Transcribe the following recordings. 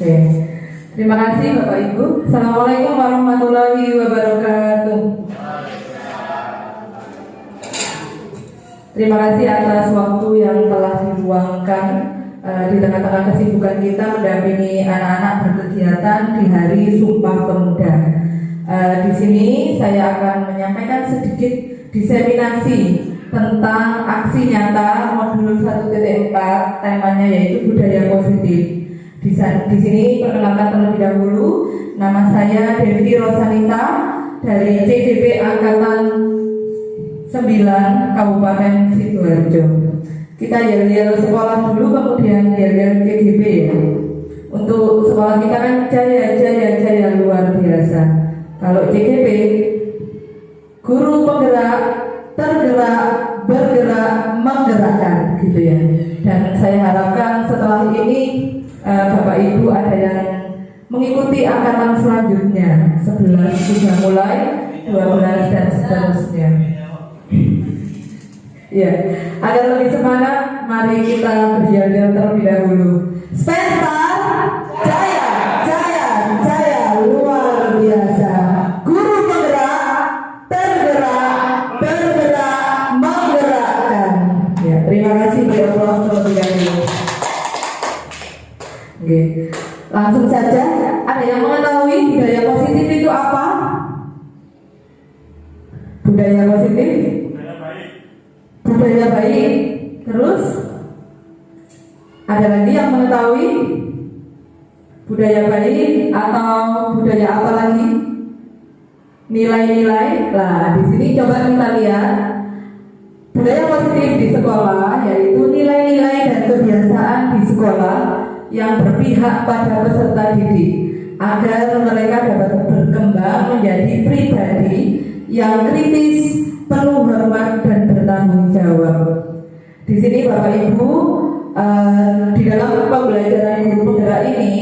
Oke. Terima kasih Bapak Ibu. Assalamualaikum warahmatullahi wabarakatuh. Terima kasih atas waktu yang telah diluangkan di tengah-tengah kesibukan kita mendampingi anak-anak berkegiatan di Hari Sumpah Pemuda. Di sini saya akan menyampaikan sedikit diseminasi tentang aksi nyata modul 1.4, temanya yaitu budaya positif. Di sini perkenalkan terlebih dahulu, nama saya Devi Rosanita dari CCP Angkatan 9 Kabupaten Sidoarjo. Kita yel-yel sekolah dulu, kemudian yel-yel CCP ya. Untuk sekolah kita kan jaya luar biasa. Kalau CCP, guru penggerak, tergerak, bergerak, menggerakkan gitu ya. Dan saya harapkan setelah ini Bapak Ibu ada yang mengikuti angkatan selanjutnya. 11 sudah mulai, 12 dan seterusnya. Ya, agar lebih semangat, mari kita berjalan terlebih dahulu. Spencer, jaya, luar biasa. Guru penggerak, tergerak, bergerak, menggerakkan. Ya, terima kasih beri aplaus terlebih dahulu. Oke, langsung saja. Ada yang mengetahui budaya positif itu apa? Budaya positif? Budaya baik. Terus ada lagi yang mengetahui budaya baik atau budaya apa lagi? Nilai-nilai. Nah, di sini coba kita lihat budaya positif di sekolah, yaitu nilai-nilai dan kebiasaan di sekolah yang berpihak pada peserta didik agar mereka dapat berkembang menjadi pribadi yang kritis, penuh hormat dan bertanggung jawab. Di sini Bapak Ibu, di dalam pembelajaran guru penggerak ini,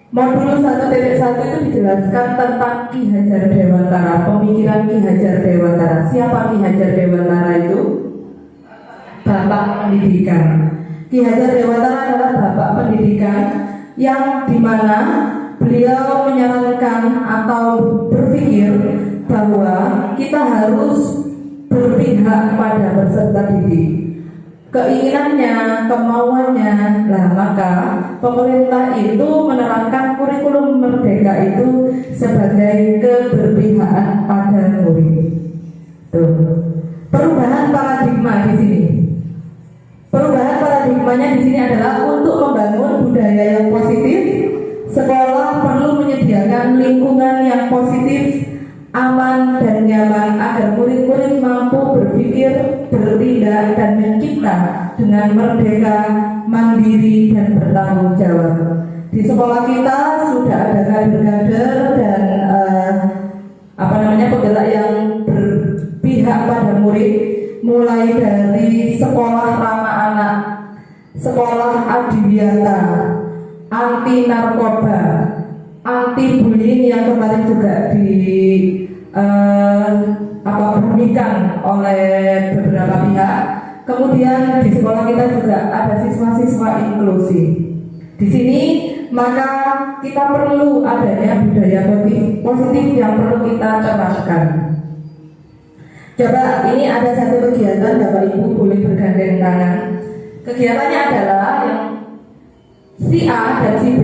modul 1.1 itu dijelaskan tentang Ki Hajar Dewantara, pemikiran Ki Hajar Dewantara. Siapa Ki Hajar Dewantara itu? Bapak pendidikan. Ki Hajar Dewantara adalah bapak pendidikan yang dimana beliau menyarankan atau berpikir bahwa kita harus berpihak pada peserta didik. Keinginannya, kemauannya, nah maka pemerintah itu menerapkan kurikulum merdeka itu sebagai keberpihakan pada murid. Tuh. Perubahan paradigma di sini. Perubahan paradigmanya di sini adalah untuk membangun budaya yang positif. Sekolah perlu menyediakan lingkungan yang positif, aman dan nyaman agar murid-murid mampu berpikir, bertindak dan mencipta dengan merdeka, mandiri dan bertanggung jawab. Di sekolah kita sudah ada kader-kader dan penggerak yang berpihak pada murid, mulai dari sekolah ramah anak, sekolah adiwiyata, anti narkoba, anti bullying yang kemarin juga dibunyikan oleh beberapa pihak. Kemudian di sekolah kita juga ada siswa-siswa inklusi. Di sini maka kita perlu adanya budaya positif yang perlu kita terapkan. Coba ini ada satu kegiatan, Bapak Ibu boleh bergandeng tangan. Kegiatannya adalah yang si A dan si B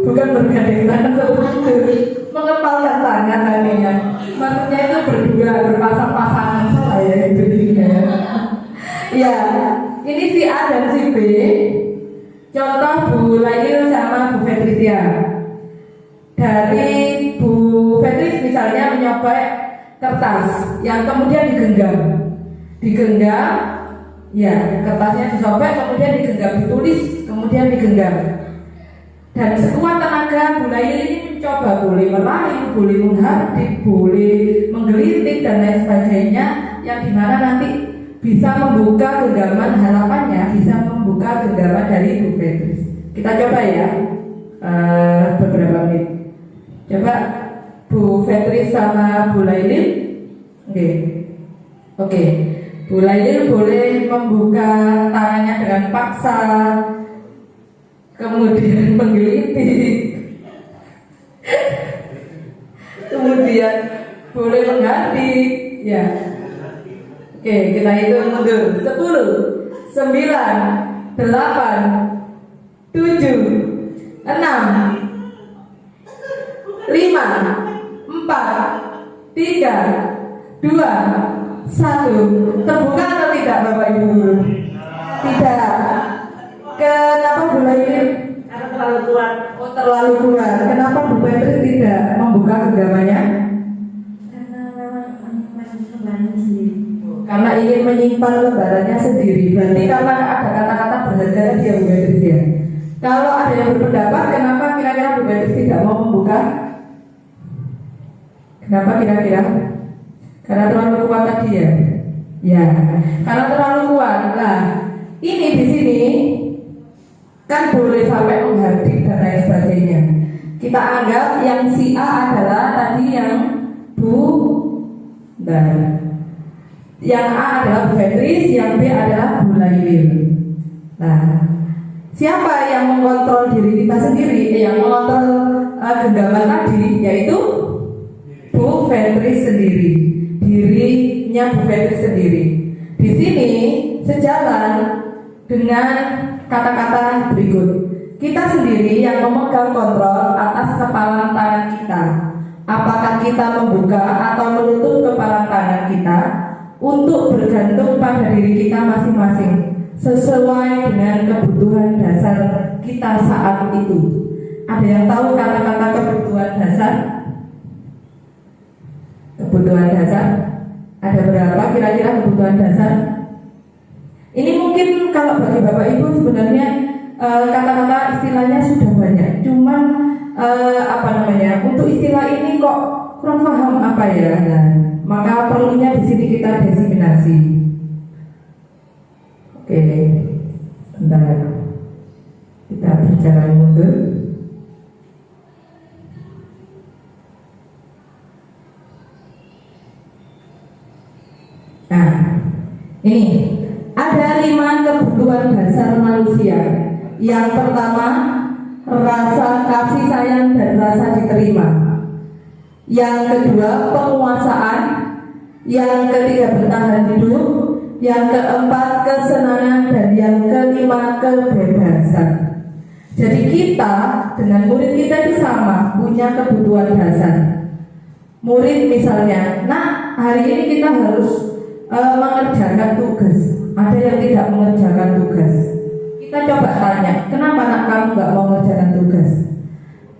bukan bergandeng tangan seperti mengepalkan tangan tadinya. Maksudnya itu berdua, berpasang-pasangan saya itu ya. Ya, ini si A dan si B. Contoh Bu Lainil sama Bu Fetricia. Dari Bu Fetris misalnya menyobek kertas yang kemudian digenggam, ya kertasnya disobek kemudian digenggam, ditulis kemudian digenggam. Dan sekuat tenaga Bu Lainil ini mencoba, boleh meraih, boleh menghardik, boleh menggelitik dan lain sebagainya, yang dimana nanti bisa membuka genggaman, harapannya bisa membuka genggaman dari Bu Fetris. Kita coba ya beberapa menit. Coba Bu Fetris sama Bu Lainil. Oke. Bu Lainil boleh membuka tangannya dengan paksa. kemudian menggelitik, kemudian boleh mengganti, ya. Oke, kita hitung mundur. 10, 9, 8, 7, 6, 5, 4, 3, 2, 1. Terbuka atau tidak Bapak Ibu? Tidak. Kenapa mulai ini? Karena terlalu kuat. Oh, terlalu kuat. Kenapa Bu Petri tidak membuka genggamannya? Karena menyimpan sendiri. Karena ingin menyimpan lembarannya sendiri. Berarti karena ada kata-kata berharga dia Bu Petri ya. Kalau ada yang berpendapat, kenapa kira-kira Bu Petri tidak mau membuka? Kenapa kira-kira? Karena terlalu kuat tadi ya. Ya, karena terlalu kuat. Nah, ini di sini kan boleh sampai menghardik dan lain sebagainya. Kita anggap yang si A adalah tadi yang Bu dan yang A adalah Bu Petris, yang B adalah Bu Lailil. Nah, siapa yang mengontrol diri kita sendiri? Yang mengontrol genggaman tadi yaitu Bu Petris sendiri, dirinya Bu Petris sendiri. Di sini sejalan dengan kata-kata berikut. Kita sendiri yang memegang kontrol atas kepalan tangan kita. Apakah kita membuka atau menutup kepalan tangan kita untuk bergantung pada diri kita masing-masing sesuai dengan kebutuhan dasar kita saat itu. Ada yang tahu kata-kata kebutuhan dasar? Kebutuhan dasar ada berapa kira-kira kebutuhan dasar? Ini mungkin kalau bagi Bapak Ibu sebenarnya kata-kata istilahnya sudah banyak. Cuman untuk istilah ini kok kurang paham apa ya? Nah, maka perlunya di sini kita desiminasi. Oke, bentar. Kita berjalan mundur. Nah, ini ada 5 kebutuhan dasar manusia. Yang pertama, rasa kasih sayang dan rasa diterima. Yang kedua, penguasaan. Yang ketiga, bertahan hidup. Yang keempat, kesenangan. Dan yang kelima, kebebasan. Jadi kita dengan murid kita itu sama, punya kebutuhan dasar. Murid misalnya, nah hari ini kita harus mengerjakan tugas. Ada yang tidak mengerjakan tugas. Kita coba tanya, kenapa anak kamu nggak mau mengerjakan tugas?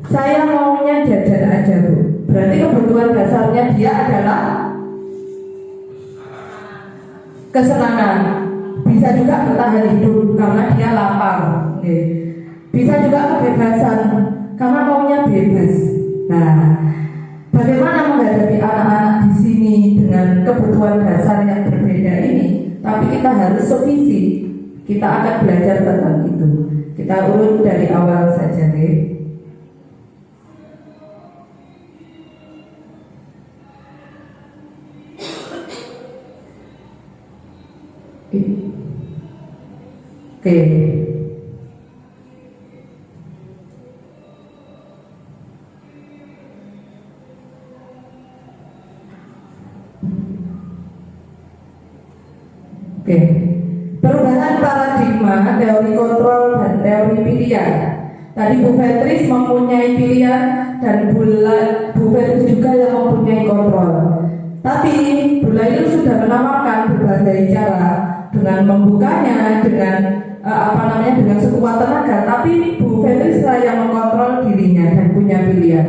Saya maunya jajan aja Bu. Berarti kebutuhan dasarnya dia adalah kesenangan. Bisa juga bertahan hidup karena dia lapar. Bisa juga kebebasan karena maunya bebas. Nah, bagaimana menghadapi anak-anak di sini dengan kebutuhan dasar yang berbeda ini? Tapi kita harus sevisi. Kita akan belajar tentang itu. Kita urut dari awal saja, deh. Oke. Oke, perubahan paradigma teori kontrol dan teori pilihan. Tadi Bu Petris mempunyai pilihan dan Bu Petris juga yang mempunyai kontrol. Tapi Bu Lailil sudah menawarkan berbagai cara dengan membukanya, dengan dengan sekuat tenaga. Tapi Bu Petris lah yang mengontrol dirinya dan punya pilihan.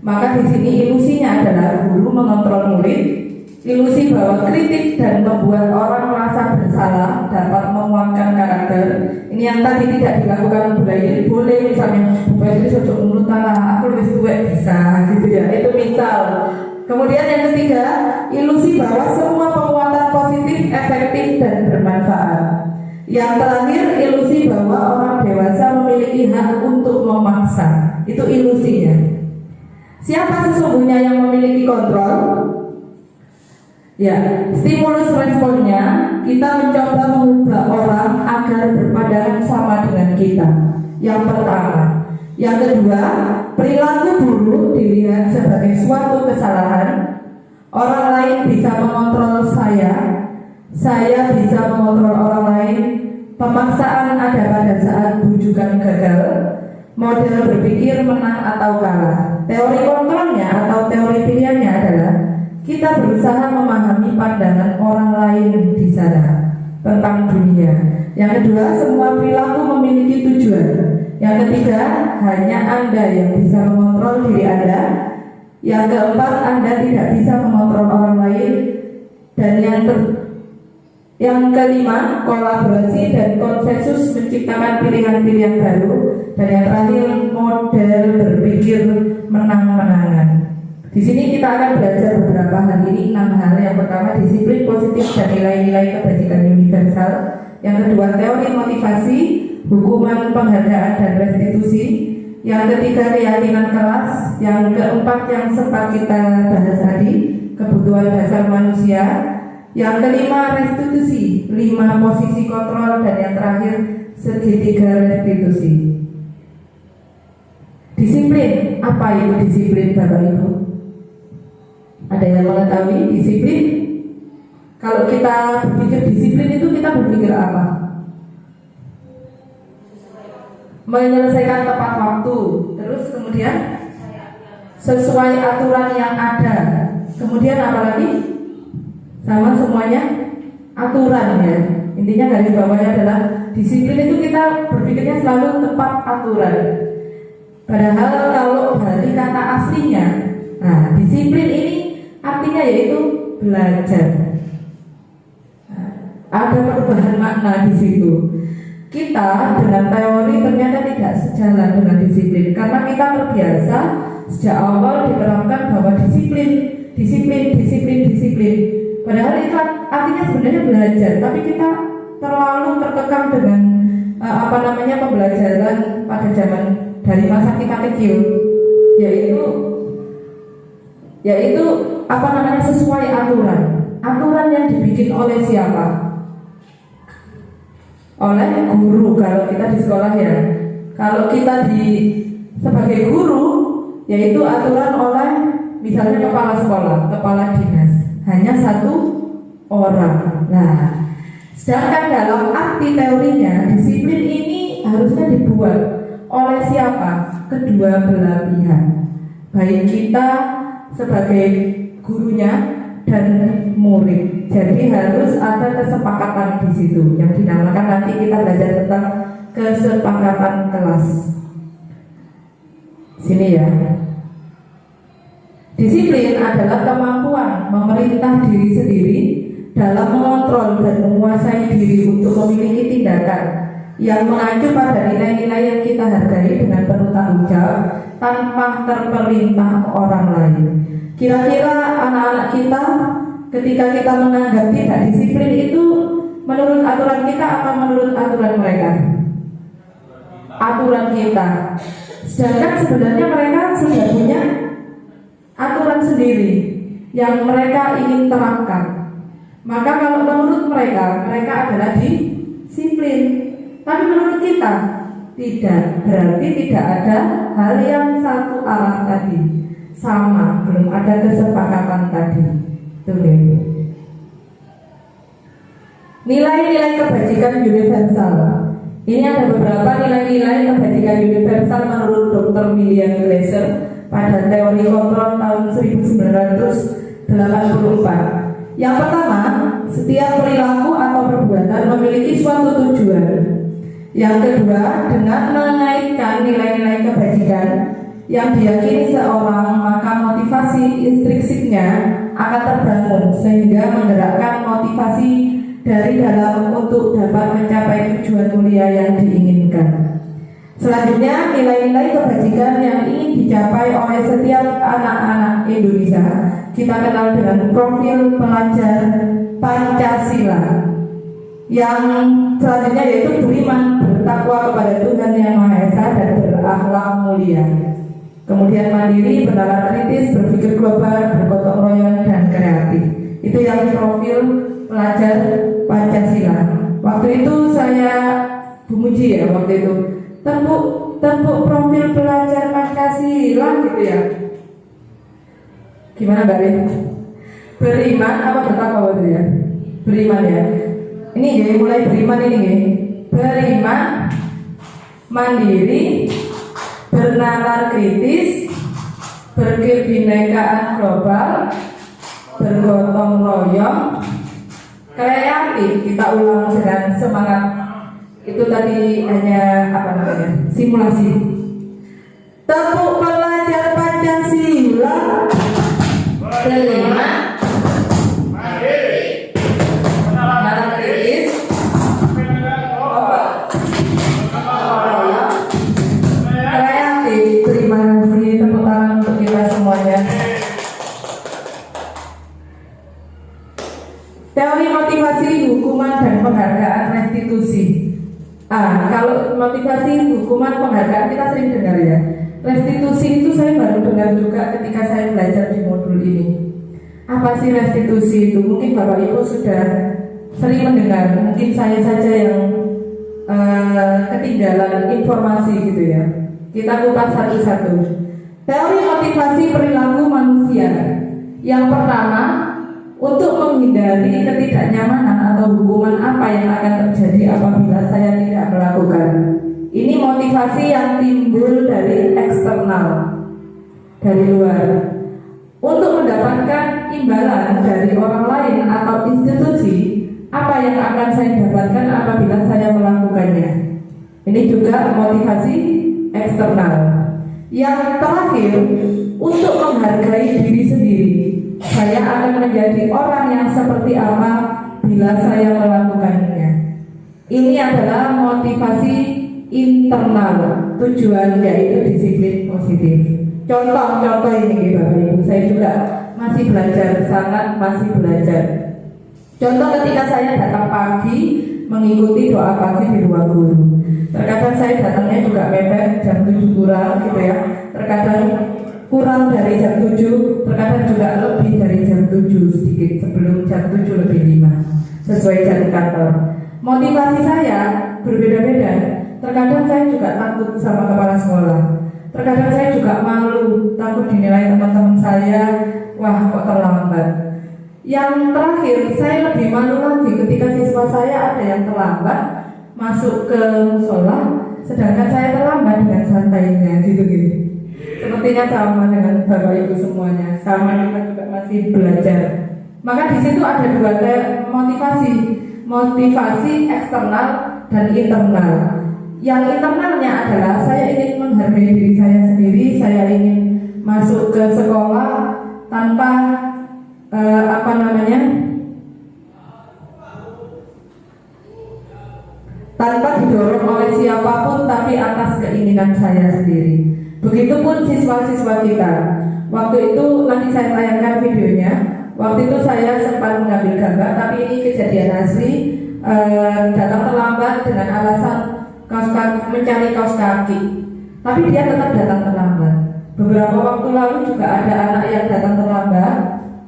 Maka di sini ilusinya adalah guru mengontrol murid. Ilusi bahwa kritik dan membuat orang merasa bersalah dapat menguatkan karakter. Ini yang tadi tidak dilakukan Bu Lailil. Boleh misalnya Bu Petris ojo mulut lah, aku lebih tua bisa gitu ya. Itu misal. Kemudian yang ketiga, ilusi bahwa semua penguatan positif efektif dan bermanfaat. Yang terakhir, ilusi bahwa orang dewasa memiliki hak untuk memaksa. Itu ilusinya. Siapa sesungguhnya yang memiliki kontrol? Ya, stimulus responnya kita mencoba mengubah orang agar berpandangan sama dengan kita. Yang pertama Yang kedua, perilaku buruk dilihat sebagai suatu kesalahan. Orang lain bisa mengontrol saya bisa mengontrol orang lain. Pemaksaan ada pada saat bujukan gagal. Model berpikir menang atau kalah. Teori kontrolnya atau teori pilihannya adalah kita berusaha memahami pandangan orang lain di sana tentang dunia. Yang kedua, semua perilaku memiliki tujuan. Yang ketiga, hanya Anda yang bisa mengontrol diri Anda. Yang keempat, Anda tidak bisa mengontrol orang lain. Dan yang kelima, kolaborasi dan konsensus menciptakan pilihan-pilihan baru. Dan yang terakhir, model berpikir menang-menangan. Di sini kita akan belajar beberapa hal ini, 6 hal. Yang pertama, disiplin positif dan nilai-nilai kebajikan universal. Yang kedua, teori motivasi, hukuman, penghargaan, dan restitusi. Yang ketiga, keyakinan kelas. Yang keempat, yang sempat kita bahas tadi, kebutuhan dasar manusia. Yang kelima, restitusi, 5 posisi kontrol. Dan yang terakhir, segitiga restitusi. Disiplin, apa itu disiplin Bapak Ibu? Ada yang mengetahui disiplin? Kalau kita berpikir disiplin itu kita berpikir apa? Menyelesaikan tepat waktu. Terus kemudian sesuai aturan yang ada. Kemudian apa lagi? Sama semuanya aturan ya. Intinya garis bawahnya adalah disiplin itu kita berpikirnya selalu tepat aturan. Padahal kalau dari kata aslinya, nah disiplin ini artinya yaitu belajar. Nah, ada perubahan makna di situ. Kita dengan teori ternyata tidak sejalan dengan disiplin karena kita terbiasa sejak awal diterapkan bahwa disiplin. Padahal itu artinya sebenarnya belajar, tapi kita terlalu terkekang dengan pembelajaran pada zaman dari masa kita kecil, yaitu sesuai aturan. Aturan yang dibikin oleh siapa? Oleh guru kalau kita di sekolah ya. Kalau kita sebagai guru, yaitu aturan oleh misalnya kepala sekolah, kepala dinas, hanya 1 orang. Nah, sedangkan dalam arti teorinya disiplin ini harusnya dibuat oleh siapa? Kedua belah pihak, baik kita sebagai gurunya dan murid. Jadi harus ada kesepakatan di situ yang dinamakan, nanti kita belajar tentang kesepakatan kelas. Sini ya. Disiplin adalah kemampuan memerintah diri sendiri dalam mengontrol dan menguasai diri untuk memiliki tindakan yang mengacu pada nilai-nilai yang kita hargai dengan penuh tanggung jawab tanpa terperintah orang lain. Kira-kira anak-anak kita ketika kita menganggap tidak disiplin itu menurut aturan kita atau menurut aturan mereka? Aturan kita. Sedangkan sebenarnya mereka sudah punya aturan sendiri yang mereka ingin terapkan. Maka kalau menurut mereka adalah disiplin. Tapi menurut kita tidak. Berarti tidak ada hal yang satu arah tadi. Sama, belum ada kesepakatan tadi. Tuh deh. Nilai-nilai kebajikan universal. Ini ada beberapa nilai-nilai kebajikan universal menurut Dr. William Glasser pada teori kontrol tahun 1984. Yang pertama, setiap perilaku atau perbuatan memiliki suatu tujuan. Yang kedua, dengan mengaitkan nilai-nilai kebajikan yang diyakini seorang, maka motivasi instrinsiknya akan terbangun sehingga menggerakkan motivasi dari dalam untuk dapat mencapai tujuan mulia yang diinginkan. Selanjutnya, nilai-nilai kebajikan yang ingin dicapai oleh setiap anak-anak Indonesia kita kenal dengan profil pelajar Pancasila. Yang selanjutnya yaitu beriman, bertakwa kepada Tuhan Yang Maha Esa dan berakhlak mulia. Kemudian mandiri, bernalar kritis, berpikir global, bergotong royong dan kreatif. Itu yang profil pelajar Pancasila. Waktu itu saya Bu Muji ya waktu itu. Bu, tepuk profil pelajar Pancasila gitu ya. Gimana Mbak Rin? Beriman apa bertakwa ya? Beriman ya. Ini ya mulai beriman ini ya. Beriman, mandiri, bernalar kritis, berkebinekaan global, bergotong royong, kreatif. Kita ulang dengan semangat. Itu tadi hanya apa namanya? Simulasi. Tepuk pelajar Pancasila. Beriman, mandiri, bernalar kritis, global, kreatif. Terima kasih, tepuk tangan untuk kita semuanya. Teori motivasi, hukuman dan penghargaan restitusi. Kalau motivasi, hukuman, penghargaan kita sering dengar ya. Restitusi itu saya baru dengar juga ketika saya belajar di modul ini. Apa sih restitusi itu? Mungkin Bapak Ibu sudah sering mendengar. Mungkin saya saja yang ketinggalan informasi gitu ya. Kita kupas satu-satu. Teori motivasi perilaku manusia. Yang pertama, untuk menghindari ketidaknyamanan atau hukuman apa yang akan terjadi apabila saya tidak melakukan. Ini motivasi yang timbul dari eksternal, dari luar. Untuk mendapatkan imbalan dari orang lain atau institusi, apa yang akan saya dapatkan apabila saya melakukannya. Ini juga motivasi eksternal. Yang terakhir, untuk menghargai diri sendiri. Saya akan menjadi orang yang seperti apa bila saya melakukannya. Ini adalah motivasi internal, tujuan yaitu disiplin positif. Contoh-contoh ini Bapak Ibu, saya juga masih belajar, sangat masih belajar. Contoh ketika saya datang pagi mengikuti doa pagi di ruang guru. Terkadang saya datangnya juga mepet jam 7 kurang gitu ya. Terkadang kurang dari jam 7, terkadang juga lebih dari jam 7 sedikit sebelum jam 7 lebih 5 sesuai jam kantor. Motivasi saya berbeda-beda. Terkadang saya juga takut sama kepala sekolah. Terkadang saya juga malu, takut dinilai teman-teman saya, wah kok terlambat. Yang terakhir, saya lebih malu lagi ketika siswa saya ada yang terlambat masuk ke musola, sedangkan saya terlambat dengan santainya gitu. Sepertinya sama dengan Bapak Ibu semuanya, sama kita juga masih belajar. Maka di situ ada dua motivasi eksternal dan internal. Yang internalnya adalah saya ingin menghargai diri saya sendiri, saya ingin masuk ke sekolah tanpa tanpa didorong oleh siapapun, tapi atas keinginan saya sendiri. Begitupun siswa-siswa kita. Waktu itu nanti saya tayangkan videonya. Waktu itu saya sempat mengambil gambar, tapi ini kejadian asli. Datang terlambat dengan alasan mencari kaos kaki, tapi dia tetap datang terlambat. Beberapa waktu lalu juga ada anak yang datang terlambat,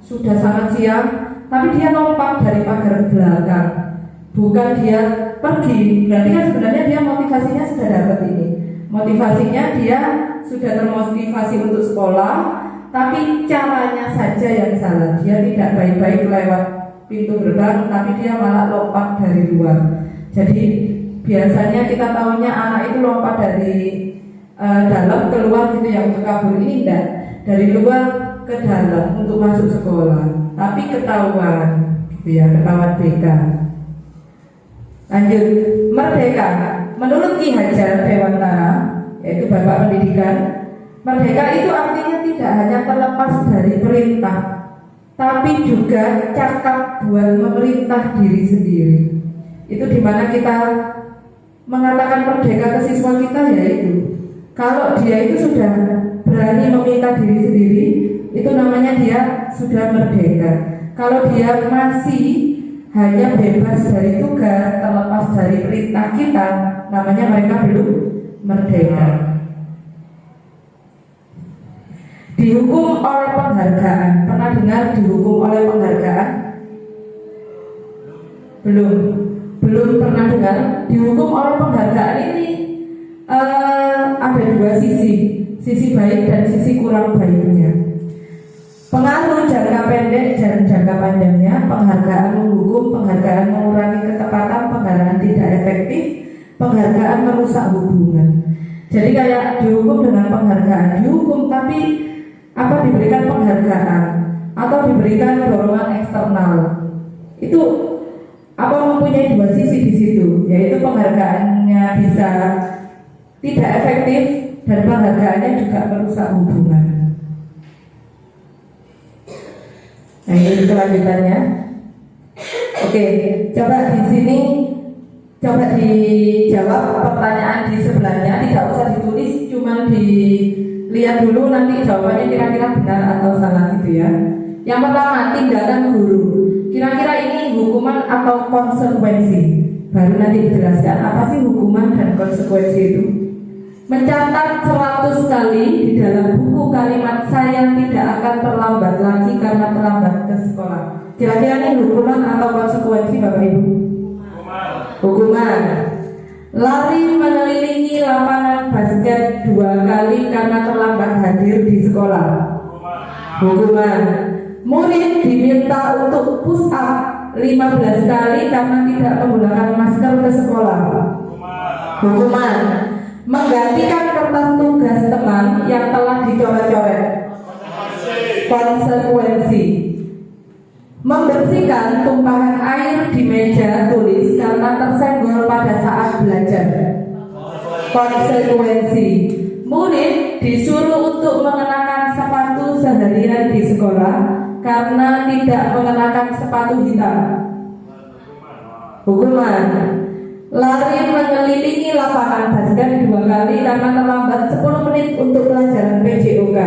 sudah sangat siang, tapi dia lompat dari pagar belakang, bukan dia pergi. Berarti kan sebenarnya dia motivasinya sudah dapat ini. Motivasinya dia sudah termotivasi untuk sekolah, tapi caranya saja yang salah. Dia tidak baik-baik lewat pintu gerbang, tapi dia malah lompat dari luar. Jadi biasanya kita tahunya anak itu lompat dari dalam keluar gitu ya untuk kabur. Ini enggak, dari luar ke dalam untuk masuk sekolah, tapi ketahuan gitu ya, ketahuan BK. Lanjut, merdeka. Menurut Ki Hajar Dewantara, yaitu Bapak Pendidikan, merdeka itu artinya tidak hanya terlepas dari perintah, tapi juga cakap buat memerintah diri sendiri. Itu dimana kita mengatakan merdeka ke siswa kita, yaitu kalau dia itu sudah berani meminta diri sendiri, itu namanya dia sudah merdeka. Kalau dia masih hanya bebas dari tugas, terlepas dari perintah kita, namanya mereka belum merdeka. Dihukum oleh penghargaan. Pernah dengar dihukum oleh penghargaan? Belum pernah dengar. Dihukum oleh penghargaan ini ada dua sisi baik dan sisi kurang baiknya. Pengaruh jangka pendek dan jangka panjangnya, penghargaan menghukum, penghargaan mengurangi ketepatan, penghargaan tidak efektif, penghargaan merusak hubungan. Jadi kayak dihukum dengan penghargaan, dihukum tapi diberikan penghargaan atau diberikan dorongan eksternal. Itu mempunyai dua sisi di situ, yaitu penghargaannya bisa tidak efektif dan penghargaannya juga merusak hubungan. Nah, ini kelanjutannya. Oke, coba di sini coba dijawab pertanyaan di sebelahnya, tidak usah ditulis, cuma dilihat dulu nanti jawabannya kira-kira benar atau salah gitu ya. Yang pertama, tindakan guru. Kira-kira ini hukuman atau konsekuensi? Baru nanti dijelaskan apa sih hukuman dan konsekuensi itu. Mencatat 100 kali di dalam buku kalimat saya tidak akan terlambat lagi karena terlambat ke sekolah. Kira-kira ini hukuman atau konsekuensi Bapak Ibu? Hukuman. Lari mengelilingi lapangan basket 2 kali karena terlambat hadir di sekolah. Hukuman. Murid diminta untuk push up 15 kali karena tidak menggunakan masker ke sekolah. Hukuman. Menggantikan kertas tugas teman yang telah dicoret-coret. Konsekuensi. Membersihkan tumpahan air di meja tulis karena tersenggol pada saat belajar. Konsekuensi. Murid disuruh untuk mengenakan sepatu seharian di sekolah karena tidak mengenakan sepatu hitam. Hukuman. Lari mengelilingi lapangan basket 2 kali karena terlambat 10 menit untuk pelajaran PJOK.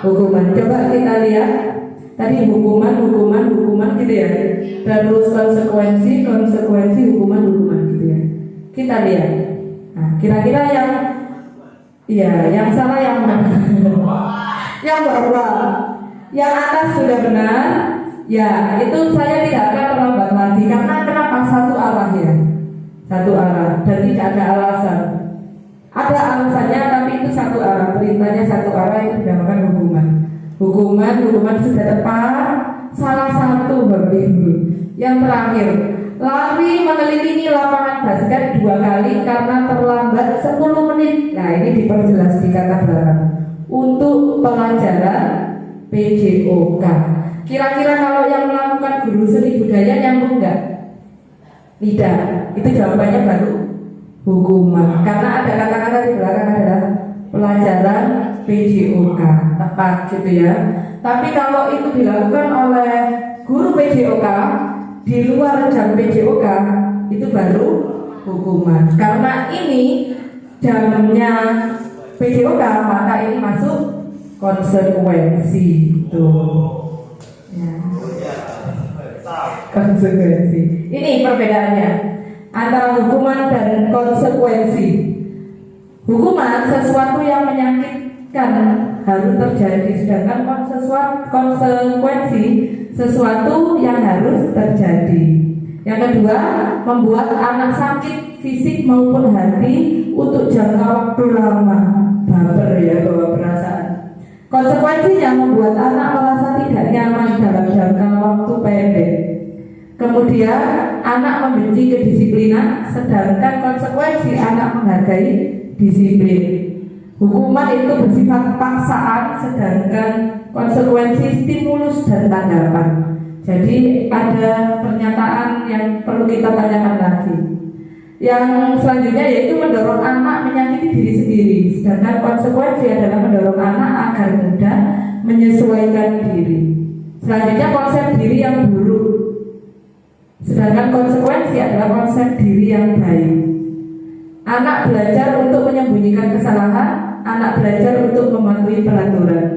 Hukuman. Coba kita lihat. Tadi hukuman gitu ya. Terus konsekuensi, hukuman gitu ya. Kita lihat. Nah, kira-kira yang salah yang mana? Yang bawah. Yang atas sudah benar. Ya, itu saya tidak akan terlambat lagi karena kenapa? Satu arah ya. Satu arah dan tidak ada alasan. Ada alasannya tapi itu satu arah. Perintahnya satu arah, itu dinamakan hukuman. Hukuman sudah tepat. Salah satu Bapak Ibu. Yang terakhir, lari mengelilingi lapangan basket 2 kali karena terlambat 10 menit. Nah, ini diperjelas di kata belakang. Untuk pelajaran PJOK. Kira-kira kalau yang melakukan guru seni budaya nyambung enggak? Tidak. Itu jawabannya baru hukuman. Karena ada kata-kata di belakang adalah pelajaran PJOK. Tepat gitu ya. Tapi kalau itu dilakukan oleh guru PJOK di luar jam PJOK, itu baru hukuman. Karena ini jamnya PJOK, maka ini masuk konsekuensi. Tuh. Ya. Konsekuensi. Ini perbedaannya antara hukuman dan konsekuensi. Hukuman sesuatu yang menyakitkan harus terjadi, sedangkan konsekuensi sesuatu yang harus terjadi. Yang kedua, membuat anak sakit fisik maupun hati untuk jangka waktu lama. Baper ya, bawa perasaan. Konsekuensinya membuat anak merasa tidak nyaman dalam jangka waktu pendek. Kemudian anak membenci kedisiplinan, sedangkan konsekuensi anak menghargai disiplin. Hukuman itu bersifat paksaan, sedangkan konsekuensi stimulus dan tanggapan. Jadi ada pernyataan yang perlu kita tanyakan lagi. Yang selanjutnya yaitu mendorong anak menyakiti diri sendiri, sedangkan konsekuensi adalah mendorong anak agar mudah menyesuaikan diri. Selanjutnya konsep diri yang buruk, sedangkan konsekuensi adalah konsep diri yang baik. Anak belajar untuk menyembunyikan kesalahan, anak belajar untuk mematuhi peraturan.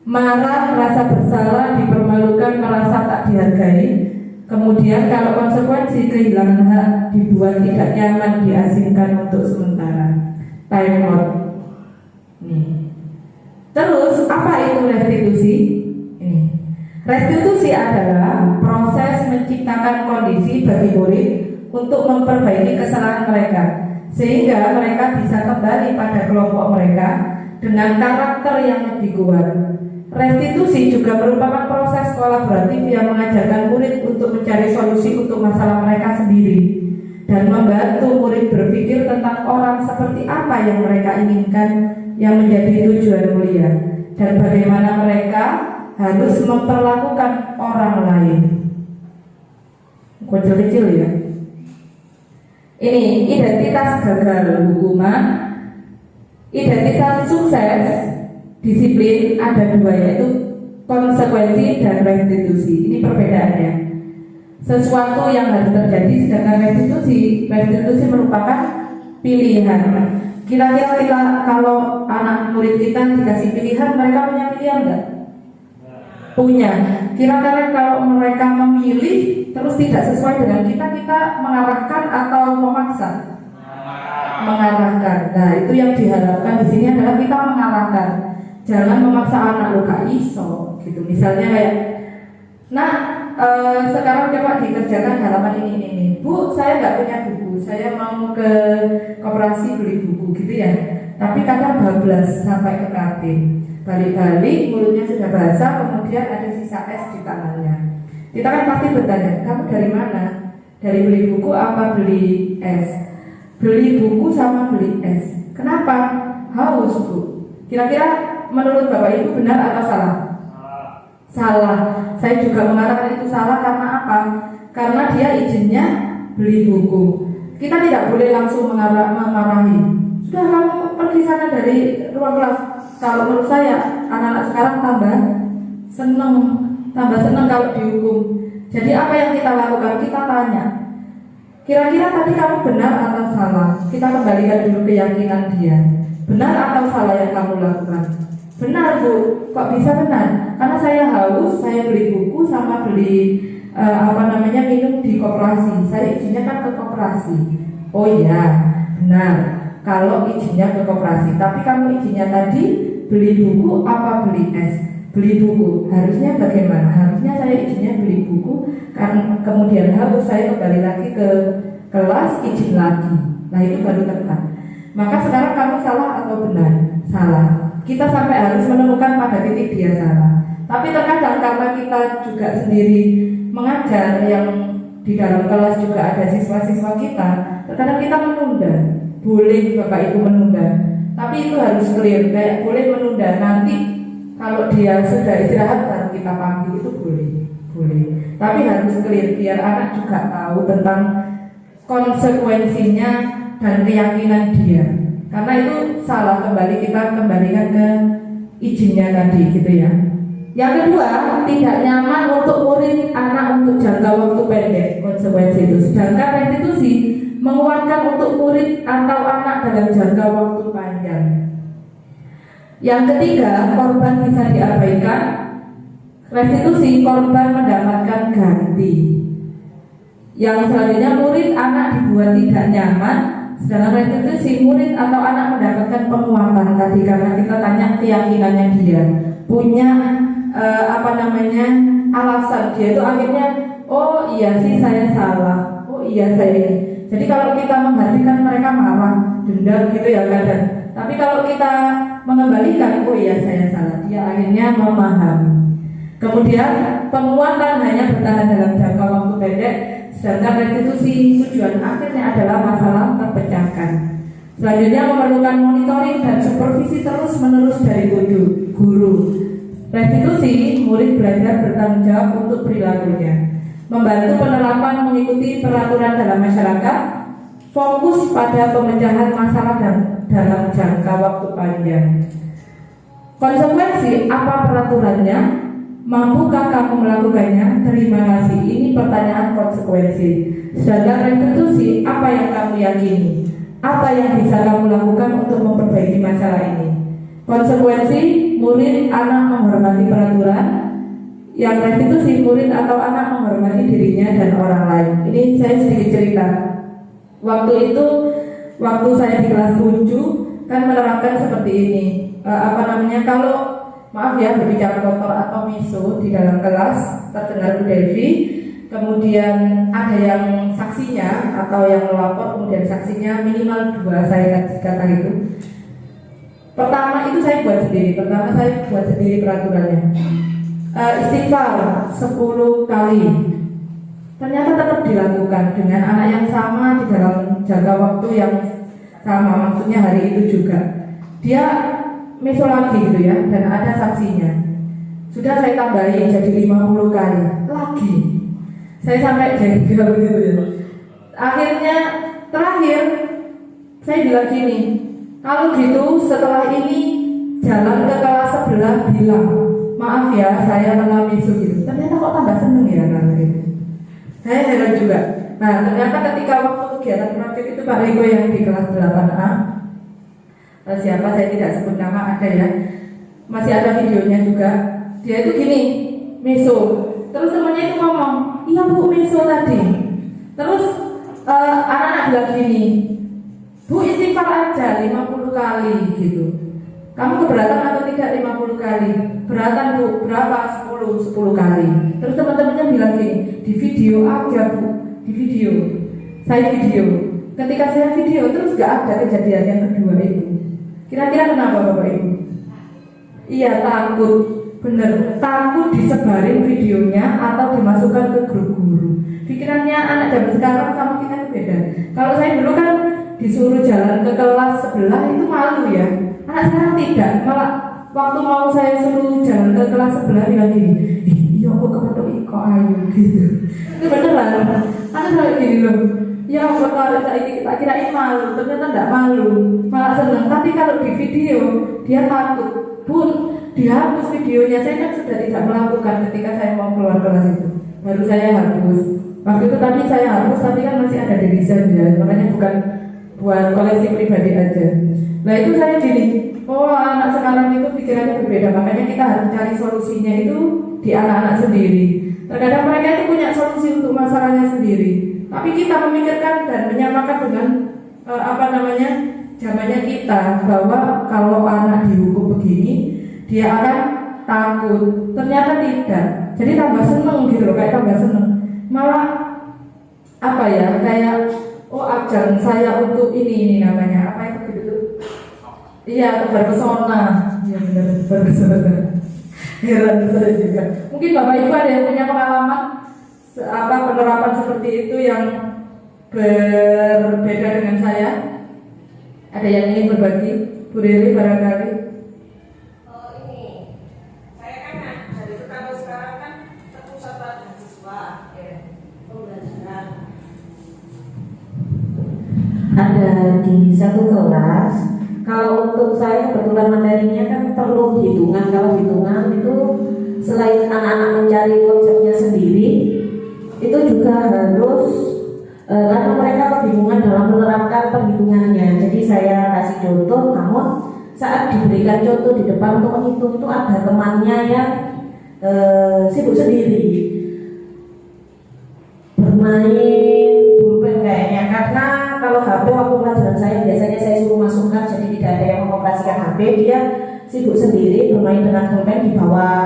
Marah, rasa bersalah, dipermalukan, merasa tak dihargai. Kemudian kalau konsekuensi kehilangan hak, dibuat tidak nyaman, diasingkan untuk sementara. Time out. Nih. Terus apa itu restitusi? Ini. Restitusi adalah proses menciptakan kondisi bagi murid untuk memperbaiki kesalahan mereka, sehingga mereka bisa kembali pada kelompok mereka dengan karakter yang lebih kuat. Restitusi juga merupakan proses kolaboratif yang mengajarkan murid untuk mencari solusi untuk masalah mereka sendiri dan membantu murid berpikir tentang orang seperti apa yang mereka inginkan yang menjadi tujuan mulia dan bagaimana mereka harus memperlakukan orang lain. Kecil-kecil ya. Ini identitas gagal hukuman, identitas sukses disiplin ada dua, yaitu konsekuensi dan restitusi. Ini perbedaannya. Sesuatu yang harus terjadi, sedangkan restitusi merupakan pilihan. Kira-kira kita kalau anak murid kita dikasih pilihan, mereka punya pilihan enggak? Punya. Kira-kira kalau mereka memilih terus tidak sesuai dengan kita mengarahkan atau memaksa? Mengarahkan. Nah, itu yang diharapkan di sini adalah kita mengarahkan. Jangan memaksa anak lo gak iso gitu. Misalnya kayak, sekarang coba dikerjakan halaman ini. Bu, saya nggak punya buku, saya mau ke koperasi beli buku gitu ya. Tapi kadang bablas sampai ke kantin. Balik-balik mulutnya sudah basah, kemudian ada sisa es di tangannya. Kita kan pasti bertanya, kamu dari mana? Dari beli buku apa beli es? Beli buku sama beli es. Kenapa? Haus, Bu. Kira-kira menurut Bapak Ibu benar atau salah? Salah. Saya juga mengatakan itu salah karena apa? Karena dia izinnya beli buku. Kita tidak boleh langsung memarahi. Sudah, kamu pergi sana dari ruang kelas. Kalau menurut saya anak-anak sekarang tambah seneng kalau dihukum. Jadi apa yang kita lakukan? Kita tanya, kira-kira tadi kamu benar atau salah? Kita kembalikan dulu keyakinan dia. Benar atau salah yang kamu lakukan? Benar, Bu. Kok bisa benar? Karena saya haus, saya beli buku sama beli minum di koperasi. Saya izinnya kan ke koperasi. Oh iya, benar. Kalau izinnya ke koperasi, tapi kamu izinnya tadi beli buku apa beli es? Beli buku. Harusnya bagaimana? Harusnya saya izinnya beli buku, kan kemudian haus saya kembali lagi ke kelas, izin lagi. Nah, itu baru tepat. Maka sekarang kamu salah atau benar? Salah. Kita sampai harus menemukan pada titik dia salah. Tapi terkadang karena kita juga sendiri mengajar yang di dalam kelas juga ada siswa-siswa kita, terkadang kita menunda. Boleh Bapak Ibu menunda, tapi itu harus clear. Kayak boleh menunda, nanti kalau dia sudah istirahat baru kita panggil, itu boleh. Tapi harus clear biar anak juga tahu tentang konsekuensinya dan keyakinan dia. Karena itu salah, kita kembalikan ke izinnya tadi gitu ya. Yang kedua, tidak nyaman untuk murid anak untuk jangka waktu pendek, konsekuensi itu. Sedangkan restitusi menguatkan untuk murid atau anak dalam jangka waktu panjang. Yang ketiga, korban bisa diabaikan. Restitusi, korban mendapatkan ganti. Yang selanjutnya, murid anak dibuat tidak nyaman. Sedangkan restitusi, murid atau anak mendapatkan penguatan tadi karena kita tanya keyakinannya dia. Punya alasan dia itu akhirnya, oh iya sih saya salah, oh iya saya ini. Jadi kalau kita menghadirkan mereka marah, dendam gitu ya kadang. Tapi kalau kita mengembalikan, oh iya saya salah, dia akhirnya memahami. Kemudian penguatan hanya bertahan dalam jangka waktu pendek, sedangkan restitusi tujuan akhirnya adalah masalah terpecahkan. Selanjutnya memerlukan monitoring dan supervisi terus menerus dari guru. Restitusi, murid belajar bertanggung jawab untuk perilakunya, membantu penerapan mengikuti peraturan dalam masyarakat, fokus pada pemecahan masalah dalam jangka waktu panjang. Konsekuensi, apa peraturannya? Mampukah kamu melakukannya? Terima kasih. Ini pertanyaan konsekuensi. Sedangkan restitusi, apa yang kamu yakini? Apa yang bisa kamu lakukan untuk memperbaiki masalah ini? Konsekuensi, murid anak menghormati peraturan. Yang restitusi, murid atau anak menghormati dirinya dan orang lain. Ini saya sedikit cerita. Waktu itu, waktu saya di kelas 7 kan menerapkan seperti ini. Kalau maaf ya berbicara kotor atau miso di dalam kelas terdengar Bu Devi, kemudian ada yang saksinya atau yang melapor, kemudian saksinya minimal 2, saya kata gitu. Pertama itu saya buat sendiri peraturannya. Istighfar 10 kali. Ternyata tetap dilakukan dengan anak yang sama di dalam jangka waktu yang sama, maksudnya hari itu juga. Dia meso lagi gitu ya, dan ada saksinya. Sudah saya tambahin jadi 50 kali lagi. Saya sampai jadi gitu ya. Akhirnya terakhir saya bilang gini, kalau gitu setelah ini jalan ke kelas sebelah bilang, maaf ya saya kena misu gitu. Ternyata kok tambah seneng ya anak itu. Saya heran juga. Nah ternyata ketika waktu kegiatan praktik itu Pak Riko yang di kelas 8A, siapa saya tidak sebut nama, ada ya, masih ada videonya juga. Dia itu gini, miso. Terus temannya itu ngomong, iya Bu miso tadi. Terus anak-anak bilang gini, Bu istighfar aja 50 kali gitu. Kamu keberatan atau tidak 50 kali? Beratan Bu, berapa? 10 kali. Terus teman-temannya bilang gini, di video aja Bu, di video. Saya video. Ketika saya video terus gak ada kejadian yang kedua itu. Kira-kira kenapa Bapak Ibu? Iya takut. Bener, takut disebarin videonya atau dimasukkan ke grup guru. Pikirannya anak zaman sekarang sama kita itu beda. Kalau saya dulu kan disuruh jalan ke kelas sebelah itu malu ya. Anak sekarang tidak, malah waktu mau saya suruh jalan ke kelas sebelah bilang gini, iya aku kebetul iko ayu gitu. Itu beneran. Anak saya gini loh. Ya kalau saya kita kirain malu, ternyata tidak malu, malah senang. Tapi kalau di video dia takut. Pun dihapus videonya. Saya kan sudah tidak melakukan ketika saya mau keluar kelas itu. Baru saya hapus. Waktu itu tapi saya hapus, tapi kan masih ada di desain ya. Makanya bukan buat koleksi pribadi aja. Nah itu saya gini, oh anak sekarang itu pikirannya berbeda. Makanya kita harus cari solusinya itu di anak-anak sendiri. Terkadang mereka itu punya solusi untuk masalahnya sendiri. Tapi kita memikirkan dan menyamakan dengan zamannya kita, bahwa kalau anak dihukum begini dia akan takut. Ternyata tidak. Jadi tambah seneng gitu loh, kayak tambah seneng. Malah kayak ajang saya untuk ini namanya apa itu gitu. Iya, berpesona. Iya benar, berpesona. Heran saya juga. Mungkin Bapak Ibu ada yang punya pengalaman penerapan seperti itu yang berbeda dengan saya. Ada yang ingin berbagi? Bu Riri barangkali. Ini saya kan dari kalau sekarang kan terpusat pada siswa pembelajaran. Ada di satu kelas. Kalau untuk saya kebetulan materinya kan perlu hitungan. Kalau hitungan itu selain anak-anak mencari konsepnya sendiri, itu juga harus karena mereka kebingungan dalam menerapkan perhitungannya. Jadi saya kasih contoh, namun saat diberikan contoh di depan untuk menghitung itu ada temannya yang sibuk sendiri bermain pulpen kayaknya. Karena kalau HP waktu pelajaran saya biasanya saya suruh masukkan, jadi tidak ada yang mengoperasikan HP. Dia sibuk sendiri bermain dengan pulpen di bawah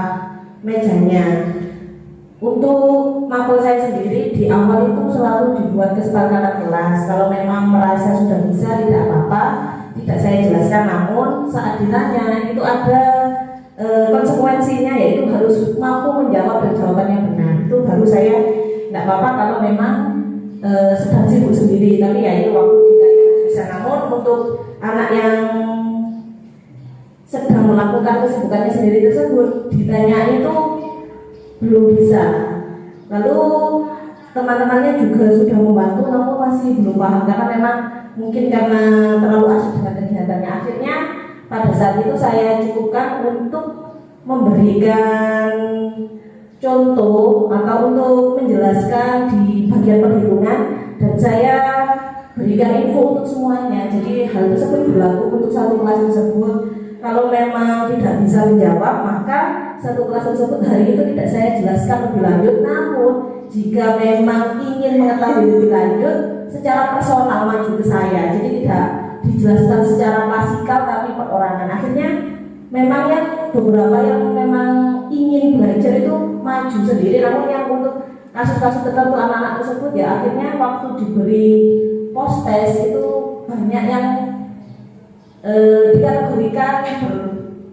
mejanya. Untuk mapel saya sendiri di awal itu selalu dibuat kesepakatan kelas. Kalau memang merasa sudah bisa tidak apa-apa, tidak saya jelaskan. Namun saat ditanya itu ada konsekuensinya, yaitu harus mampu menjawab dan jawabannya benar. Itu baru saya tidak apa-apa kalau memang sedang sibuk sendiri. Tapi ya itu waktu ditanya bisa. Namun untuk anak yang sedang melakukan kesibukannya sendiri tersebut ditanya itu belum bisa. Lalu teman-temannya juga sudah membantu, namun masih belum paham karena memang mungkin karena terlalu asyik dengan kegiatannya. Akhirnya pada saat itu saya cukupkan untuk memberikan contoh atau untuk menjelaskan di bagian perhitungan, dan saya berikan info untuk semuanya. Jadi hal tersebut berlaku untuk satu kelas tersebut. Kalau memang tidak bisa menjawab, maka satu kelas tersebut hari itu tidak saya jelaskan lebih lanjut. Namun jika memang ingin mengetahui lebih lanjut, secara personal maju ke saya. Jadi tidak dijelaskan secara klasikal tapi perorangan. Akhirnya memang yang beberapa yang memang ingin belajar itu maju sendiri. Namun yang untuk kasus-kasus tertentu anak-anak tersebut ya akhirnya waktu diberi post test itu banyak yang dikategorikan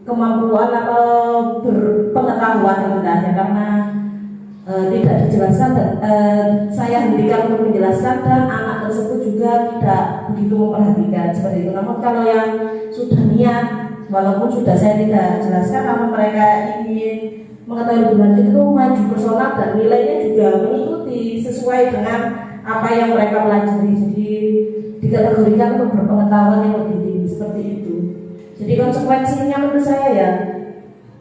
berkemampuan atau berpengetahuan rendahnya karena tidak dijelaskan. Saya hentikan untuk menjelaskan dan anak tersebut juga tidak begitu memperhatikan seperti itu. Namun kalau yang sudah niat, walaupun sudah saya tidak jelaskan, namun mereka ingin mengetahui lebih lanjut itu maju personal dan nilainya juga mengikuti sesuai dengan apa yang mereka pelajari. Jadi dikategorikan untuk berpengetahuan yang lebih tinggi seperti itu. Jadi konsekuensinya menurut saya ya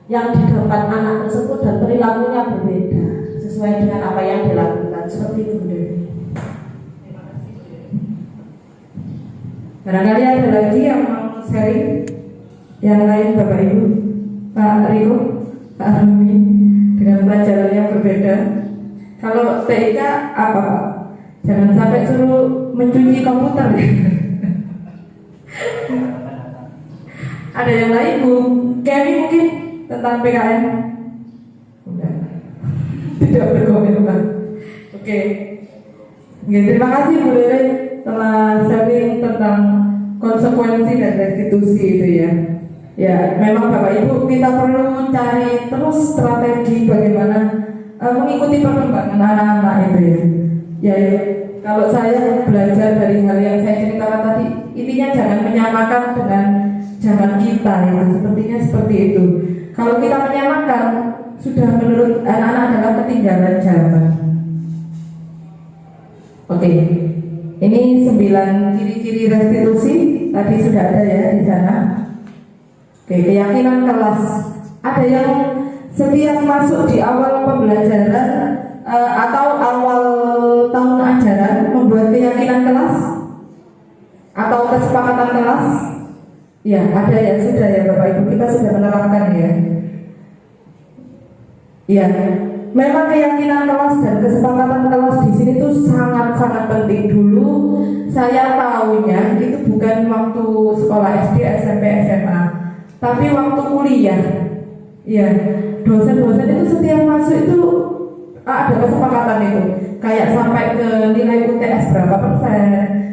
yang didapat anak tersebut dan perilakunya berbeda sesuai dengan apa yang dilakukan seperti itu. Barangkali ada lagi yang mau sharing yang lain, Bapak Ibu, Pak Riko, Pak Arumi, dengan pelajaran yang berbeda. Kalau TIK apa Pak? Jangan sampai suruh mencuci komputer. Ada yang lain, Bu Kemi mungkin tentang PKN? Udah. Tidak berkomentar. Oke. Terima kasih Bu Lere telah sharing tentang konsekuensi dan restitusi itu ya. Ya, memang Bapak Ibu kita perlu cari terus strategi bagaimana mengikuti perkembangan anak-anak itu ya. Ya, kalau saya belajar dari hal yang saya ceritakan tadi, intinya jangan menyamakan dengan zaman kita ya, sepertinya seperti itu. Kalau kita menyamakan, sudah menurut anak-anak adalah ketinggalan zaman. Oke, ini 9 ciri-ciri restitusi tadi sudah ada ya di sana. Oke, keyakinan kelas. Ada yang setiap masuk di awal pembelajaran atau awal tahun ajaran membuat keyakinan kelas atau kesepakatan kelas. Ya, ada ya, sudah ya Bapak Ibu, kita sudah menerapkan ya. Ya, memang keyakinan kelas dan kesepakatan kelas di sini tuh sangat-sangat penting. Dulu saya tahunya itu bukan waktu sekolah SD, SMP, SMA, tapi waktu kuliah. Ya, dosen-dosen itu setiap masuk itu ada kesepakatan itu, kayak sampai ke nilai UTS berapa persen,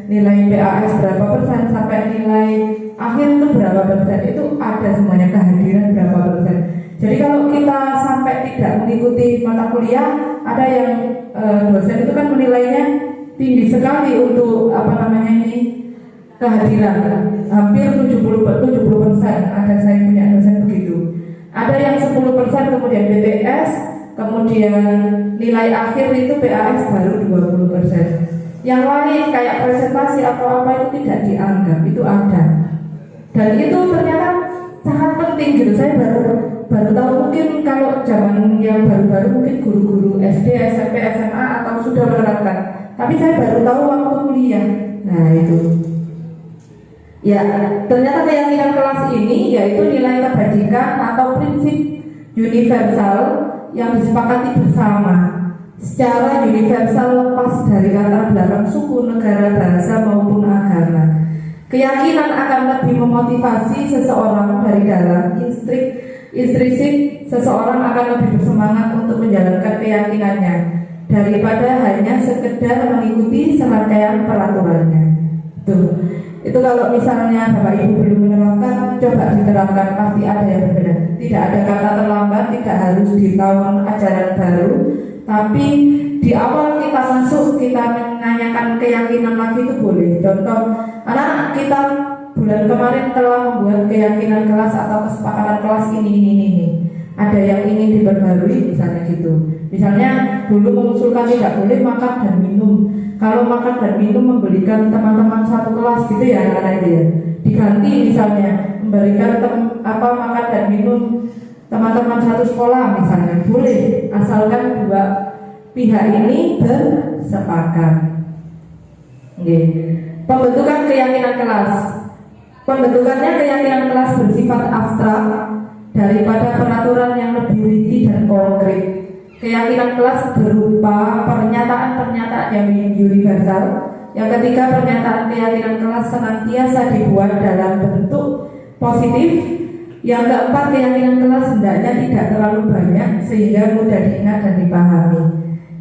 nilai PAS berapa persen, sampai nilai akhir itu berapa persen, itu ada semuanya, kehadiran berapa persen. Jadi kalau kita sampai tidak mengikuti mata kuliah, ada yang dosen itu kan menilainya tinggi sekali untuk kehadiran, hampir 70%, ada saya punya dosen begitu. Ada yang 10% kemudian BTS, kemudian nilai akhir itu PAS baru 20%. Yang lain kayak presentasi atau apa itu tidak dianggap, itu ada. Dan itu ternyata sangat penting gitu. Saya baru tahu, mungkin kalau zaman yang baru-baru mungkin guru-guru SD, SMP, SMA atau sudah menerapkan. Tapi saya baru tahu waktu kuliah. Nah itu. Ya, ternyata keyakinan kelas ini yaitu nilai kebajikan atau prinsip universal yang disepakati bersama secara universal lepas dari latar belakang suku, negara, bahasa maupun agama. Keyakinan akan lebih memotivasi seseorang dari dalam, intrinsik seseorang akan lebih bersemangat untuk menjalankan keyakinannya daripada hanya sekedar mengikuti serangkaian peraturannya. Itu kalau misalnya Bapak Ibu belum menerapkan, coba diterapkan, pasti ada yang berbeda. Tidak ada kata terlambat, tidak harus di tahun ajaran baru, tapi di awal kita masuk, kita menanyakan keyakinan lagi itu boleh. Contoh, anak-anak kita bulan kemarin telah membuat keyakinan kelas atau kesepakatan kelas ini. Ada yang ingin diperbarui misalnya gitu. Misalnya dulu mengusulkan tidak boleh makan dan minum. Kalau makan dan minum memberikan teman-teman satu kelas gitu ya anak-anak ya. Diganti misalnya memberikan makan dan minum teman-teman satu sekolah misalnya. Boleh, asalkan dua pihak ini bersepakat. Okay. Pembentukan keyakinan kelas. Pembentukannya keyakinan kelas bersifat abstrak daripada peraturan yang lebih rinci dan konkret. Keyakinan kelas berupa pernyataan-pernyataan yang universal. Yang ketiga, pernyataan keyakinan kelas senantiasa dibuat dalam bentuk positif. Yang keempat, keyakinan kelas hendaknya tidak terlalu banyak sehingga mudah diingat dan dipahami.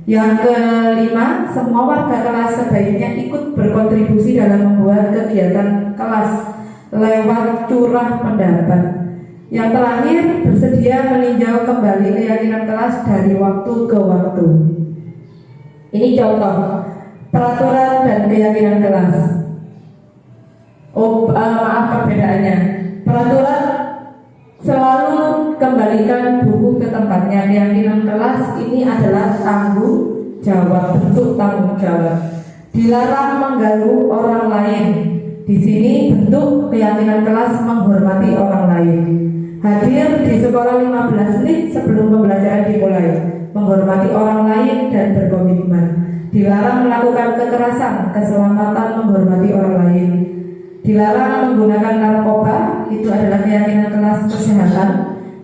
Yang kelima, semua warga kelas sebaiknya ikut berkontribusi dalam membuat kegiatan kelas lewat curah pendapat. Yang terakhir, bersedia meninjau kembali keyakinan kelas dari waktu ke waktu. Ini contoh peraturan dan keyakinan kelas. Maaf perbedaannya. Peraturan selalu kembalikan buku ke tempatnya. Keyakinan kelas ini adalah tanggung jawab, bentuk tanggung jawab. Dilarang mengganggu orang lain. Di sini bentuk keyakinan kelas menghormati orang lain. Hadir di sekolah 15 menit sebelum pembelajaran dimulai, menghormati orang lain dan berkomitmen. Dilarang melakukan kekerasan, keselamatan, menghormati orang lain. Dilarang menggunakan narkoba, itu adalah keyakinan kelas kesehatan.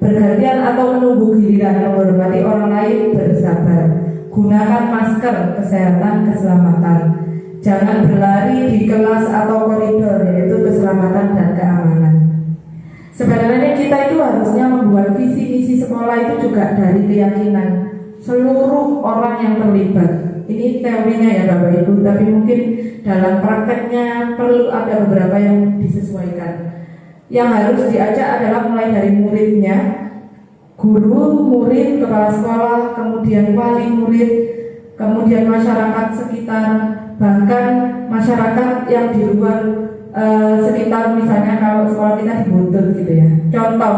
Bergantian atau menunggu giliran, menghormati orang lain, bersabar. Gunakan masker, kesehatan, keselamatan. Jangan berlari di kelas atau koridor, yaitu keselamatan dan keamanan. Sebenarnya kita itu harusnya membuat visi misi sekolah itu juga dari keyakinan seluruh orang yang terlibat. Ini teorinya ya Bapak Ibu, tapi mungkin dalam prakteknya perlu ada beberapa yang disesuaikan. Yang harus diajak adalah mulai dari muridnya, guru, murid, kepala sekolah, kemudian wali murid, kemudian masyarakat sekitar, bahkan masyarakat yang di luar sekitar, misalnya kalau sekolah kita di Buntut gitu ya. Contoh,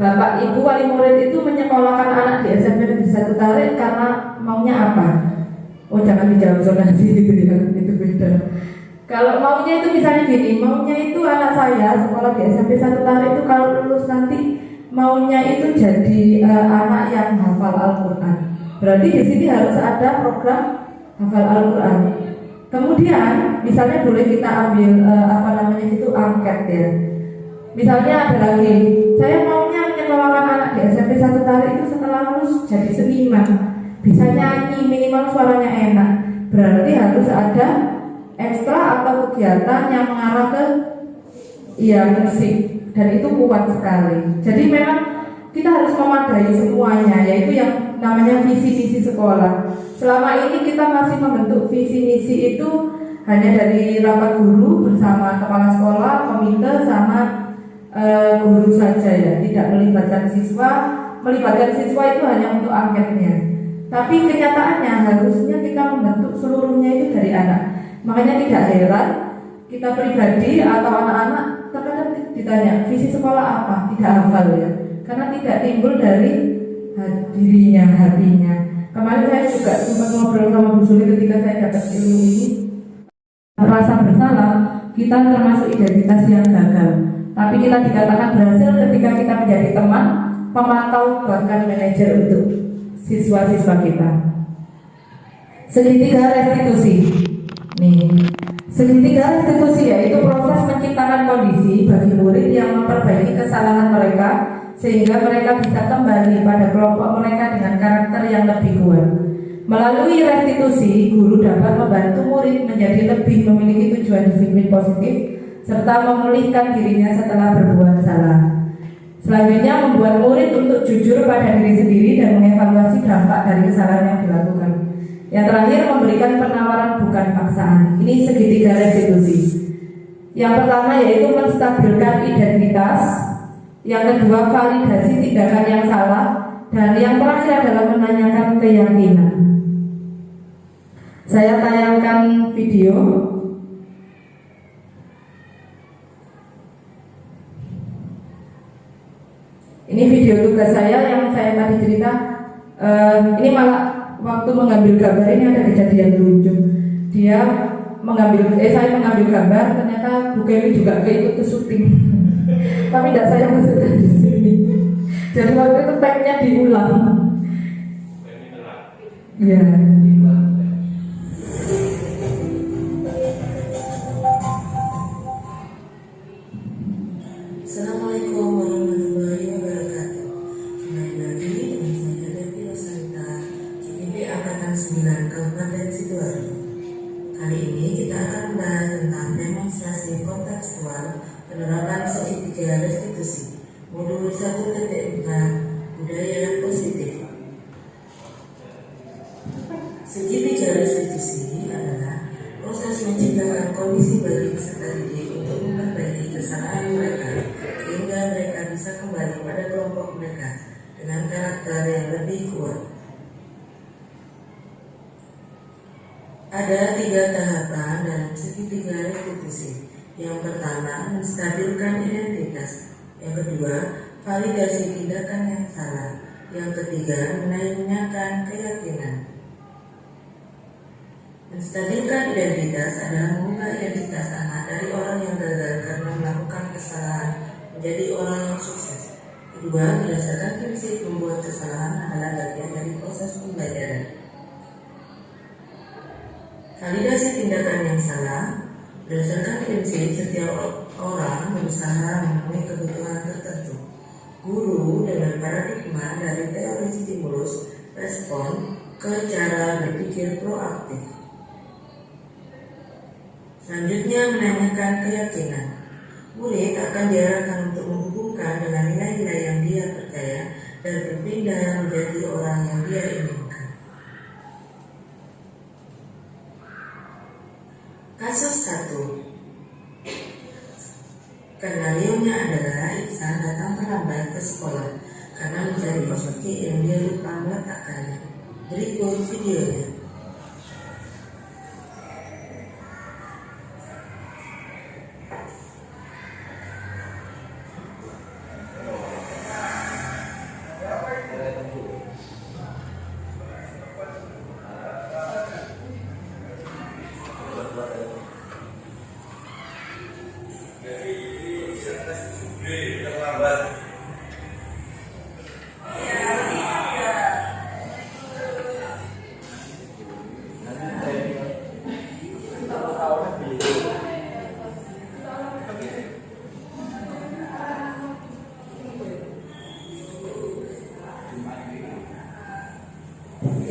Bapak Ibu wali murid itu menyekolahkan anak di SMP Negeri 1 Tarik karena maunya apa? Oh jangan dijawab zonasi gitu ya, itu beda. Kalau maunya itu misalnya gini, maunya itu anak saya sekolah di SMP 1 Tarik itu kalau lulus nanti maunya itu jadi anak yang hafal Al-Quran. Berarti di sini harus ada program hafal Al-Quran. Kemudian misalnya boleh kita ambil angket ya. Misalnya ada lagi, saya maunya menyekolahkan anak di SMP 1 Tarik itu setelah lulus jadi seniman, bisa nyanyi, minimal suaranya enak. Berarti harus ada ekstra atau kegiatan yang mengarah ke musik, dan itu kuat sekali. Jadi memang kita harus memadai semuanya, yaitu yang namanya visi misi sekolah. Selama ini kita masih membentuk visi misi itu hanya dari rapat guru bersama kepala sekolah, komite sama guru saja ya, tidak melibatkan siswa. Melibatkan siswa itu hanya untuk angketnya. Tapi kenyataannya harusnya kita membentuk seluruhnya itu dari anak. Makanya tidak heran kita pribadi atau anak-anak terkadang ditanya visi sekolah apa, tidak hafal ya, karena tidak timbul dari dirinya, hatinya. Kemarin saya juga sempat ngobrol sama Bu Suli ketika saya dapat ilmu ini. Merasa bersalah, kita termasuk identitas yang gagal. Tapi kita dikatakan berhasil ketika kita menjadi teman, pemantau, bahkan manajer untuk siswa-siswa kita. Segitiga restitusi. Segitiga restitusi yaitu proses menciptakan kondisi bagi murid yang memperbaiki kesalahan mereka sehingga mereka bisa kembali pada kelompok mereka dengan karakter yang lebih kuat. Melalui restitusi, guru dapat membantu murid menjadi lebih memiliki tujuan disiplin positif serta memulihkan dirinya setelah berbuat salah. Selanjutnya, membuat murid untuk jujur pada diri sendiri dan mengevaluasi dampak dari kesalahan yang dilakukan. Yang terakhir, memberikan penawaran bukan paksaan. Ini segitiga restitusi. Yang pertama yaitu menstabilkan identitas. Yang kedua, validasi tindakan yang salah. Dan yang terakhir adalah menanyakan keyakinan. Saya tayangkan video. Ini video tugas saya yang saya tadi cerita. Ini malah waktu mengambil gambar ini ada kejadian lucu. Saya mengambil gambar, ternyata Bu Kelly juga ikut ke syuting. Tapi tidak saya masukkan di sini. Jadi waktu itu tag-nya diulang. Ya. Assalamualaikum warahmatullahi wabarakatuh. Kembali lagi dengan saya Devi Rosalita, KIP Angkatan 9 Kabupaten Sidoarjo. Kali ini kita akan membahas tentang demonstrasi kontekstual penerapan segitiga restitusi modul 1.4 budaya positif. kondisi bagi peserta didik untuk memperbaiki kesalahan mereka sehingga mereka bisa kembali pada kelompok mereka dengan karakter yang lebih kuat. Ada 3 tahapan dalam segitiga restitusi. Yang pertama, menstabilkan identitas. Yang kedua, validasi tindakan yang salah. Yang ketiga, menanyakan keyakinan. Menstabilkan identitas adalah mengubah identitas anak dari orang yang gagal karena melakukan kesalahan menjadi orang yang sukses. Kedua, berdasarkan prinsip membuat kesalahan adalah bagian dari proses pembelajaran. Validasi tindakan yang salah. Berdasarkan prinsip setiap orang berusaha memenuhi kebutuhan tertentu. Guru dengan paradigma dari teori stimulus respon ke cara berpikir proaktif. Selanjutnya, menanyakan keyakinan. Murid akan diarahkan untuk menghubungkan dengan nilai-nilai yang dia percaya dan berpindah menjadi orang yang dia inginkan. Kasus 1. Skenarionya adalah Iksan datang terlambat ke sekolah karena mencari kosmetik yang dia lupa meletakkannya. Berikut videonya.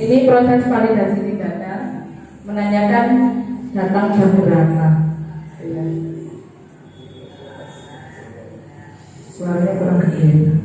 Ini proses validasi tindakan, menanyakan datang jam berapa. Ya. Suaranya kurang gede.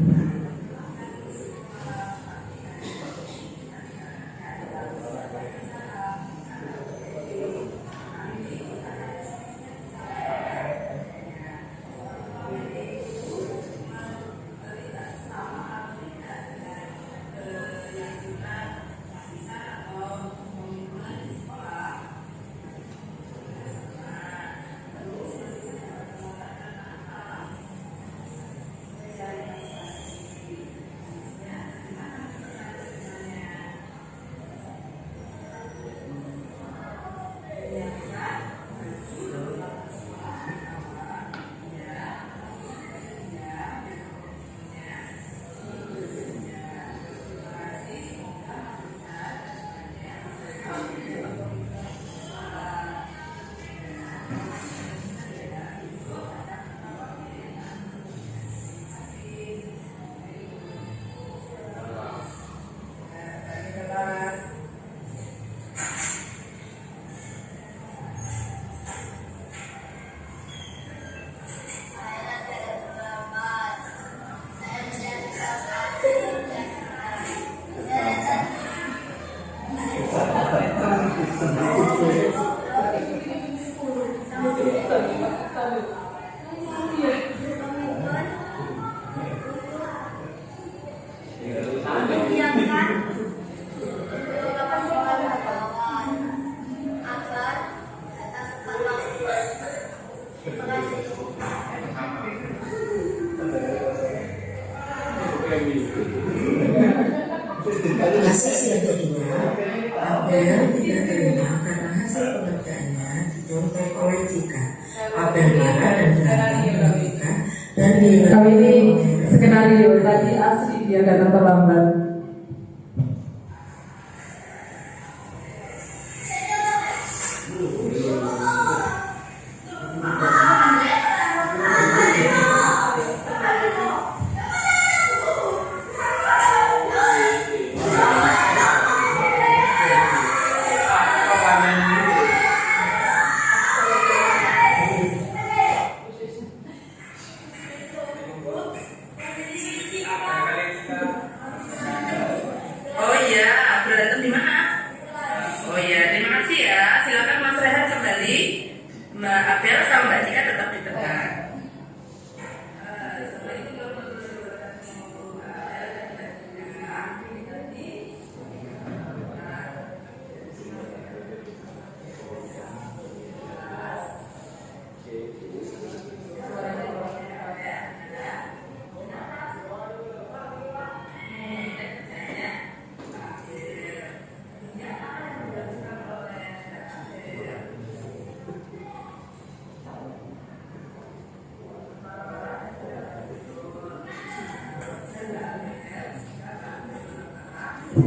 Kasus yang kedua, Abel tidak terima karena hasil pengerjaannya dicontek oleh Cika. Abel marah dan berantem dengan Cika dan Kali ini skenario tadi asli dia datang terlambat.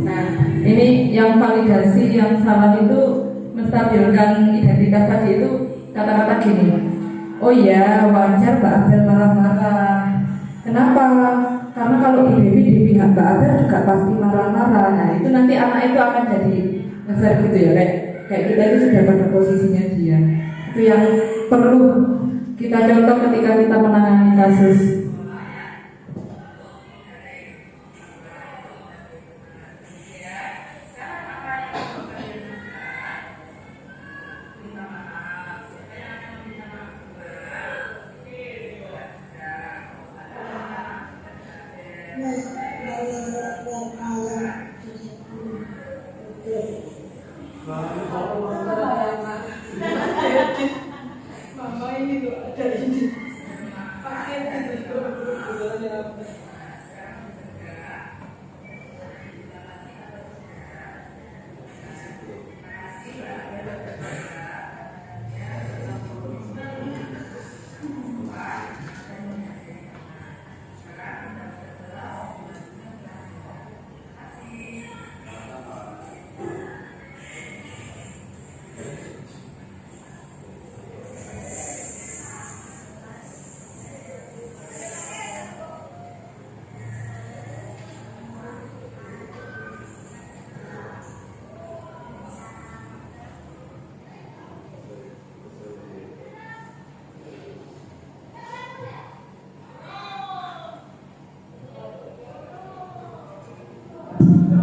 Nah, ini yang validasi yang salah itu menstabilkan identitas tadi itu kata-kata gini. Oh iya, wajar Mbak Abel marah-marah. Kenapa? Karena kalau Dewi di pihak Mbak Abel juga pasti marah-marah. Nah, itu nanti anak itu akan jadi ngeser gitu ya, kayak kita itu sudah pada posisinya dia. Itu yang perlu kita contoh ketika kita menangani kasus.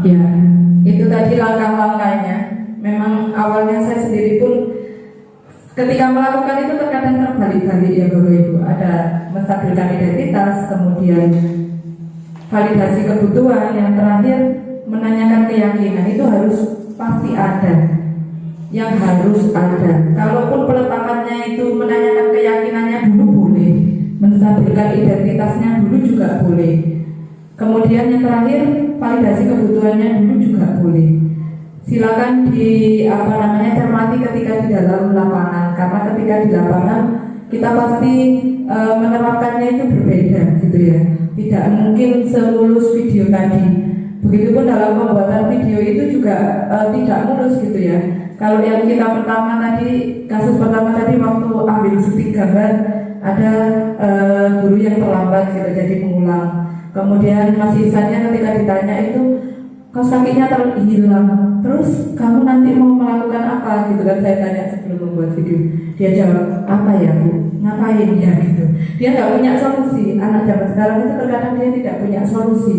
Ya, itu tadi langkah-langkahnya. Memang awalnya saya sendiri pun ketika melakukan itu terkadang terbalik-balik ya Bapak Ibu. Ada menstabilkan identitas, kemudian validasi kebutuhan, yang terakhir menanyakan keyakinan. Itu harus pasti ada, yang harus ada. Kalaupun peletakannya itu menanyakan keyakinannya dulu boleh, menstabilkan identitasnya dulu juga boleh. Kemudian yang terakhir validasi kebutuhannya dulu juga boleh. Silakan cermati ketika di dalam lapangan, karena ketika di lapangan kita pasti menerapkannya itu berbeda gitu ya. Tidak mungkin semulus video tadi. Begitupun dalam pembuatan video itu juga tidak mulus gitu ya. Kalau yang kita pertama tadi, kasus pertama tadi waktu ambil syuting gambar, ada guru yang terlambat gitu, jadi mengulang. Kemudian Mas Ihsannya ketika ditanya itu kaos kakinya terhilang. Terus kamu nanti mau melakukan apa gitu kan, saya tanya sebelum membuat video. Dia jawab, apa ya Bu? Ngapain ya gitu. Dia nggak punya solusi. Anak zaman sekarang itu terkadang dia tidak punya solusi.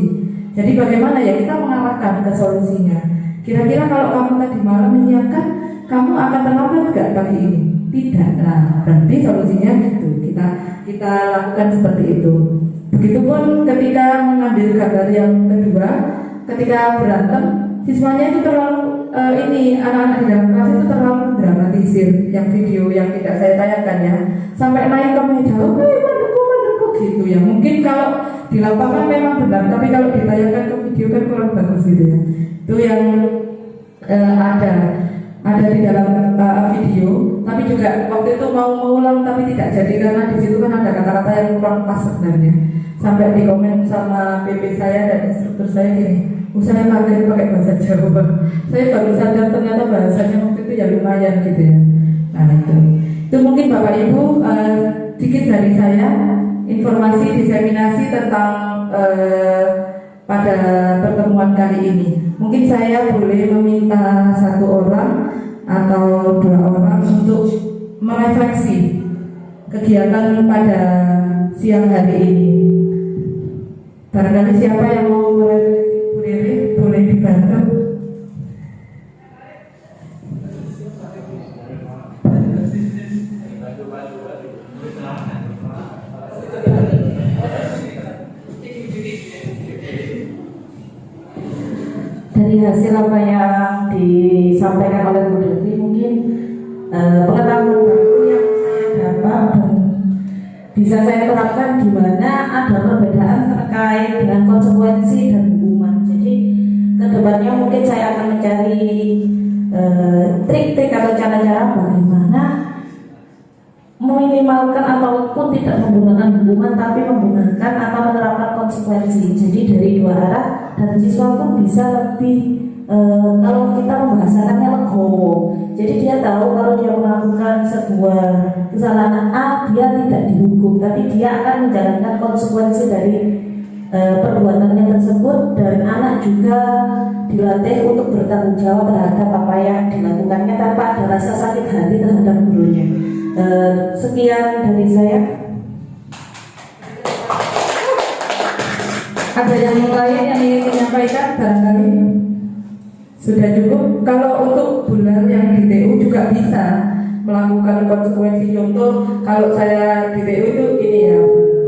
Jadi bagaimana ya kita mengarahkan ke solusinya. Kira-kira kalau kamu tadi malam menyiapkan, kamu akan terlambat nggak pagi ini? Tidak. Nah, berarti solusinya gitu. Kita lakukan seperti itu. Begitupun ketika mengambil gambar yang kedua, ketika berantem, siswanya itu terlalu anak-anak di dalam kelas itu terlalu dramatisir yang video yang tidak saya tayangkan ya, sampai naik ke meja, menekuk gitu ya. Mungkin kalau di lapangan memang benar, tapi kalau ditayangkan ke video kan kurang bagus gitu ya. Itu yang ada di dalam video, tapi juga waktu itu mau mengulang tapi tidak jadi karena di situ kan ada kata-kata yang kurang pas sebenarnya. Sampai di komen sama PP saya dan instruktur saya gini, saya kaget pakai bahasa Jawa. Saya baru sadar ternyata bahasanya waktu itu ya lumayan gitu ya. Nah itu mungkin Bapak Ibu sedikit dari saya informasi diseminasi tentang pada pertemuan kali ini. Mungkin saya boleh meminta 1 orang atau 2 orang untuk merefleksi kegiatan pada siang hari ini. Barangkali siapa yang mau merefleksi, Bu Riri, boleh dibantu. Dari hasil apa yang disampaikan oleh Bu Devi, mungkin pengetahuan baru yang saya dapat dan bisa saya terapkan di mana ada perbedaan terkait dengan konsekuensi dan hukuman. Jadi kedepannya mungkin saya akan mencari trik-trik atau cara-cara bagaimana meminimalkan ataupun tidak menggunakan hukuman tapi menggunakan atau menerapkan konsekuensi. Jadi dari 2 arah, dan siswa pun bisa lebih kalau kita membahasakannya legowo. Jadi dia tahu kalau dia melakukan sebuah kesalahan A, dia tidak dihukum, tapi dia akan menjalankan konsekuensi dari perbuatannya tersebut, dan anak juga dilatih untuk bertanggung jawab terhadap apa yang dilakukannya tanpa ada rasa sakit hati terhadap gurunya. Sekian dari saya. Ada yang lain yang ingin menyampaikan barangkali? Sudah cukup. Kalau untuk bulan yang di TU juga bisa melakukan konsekuensi. Contoh, kalau saya di TU itu ini ya,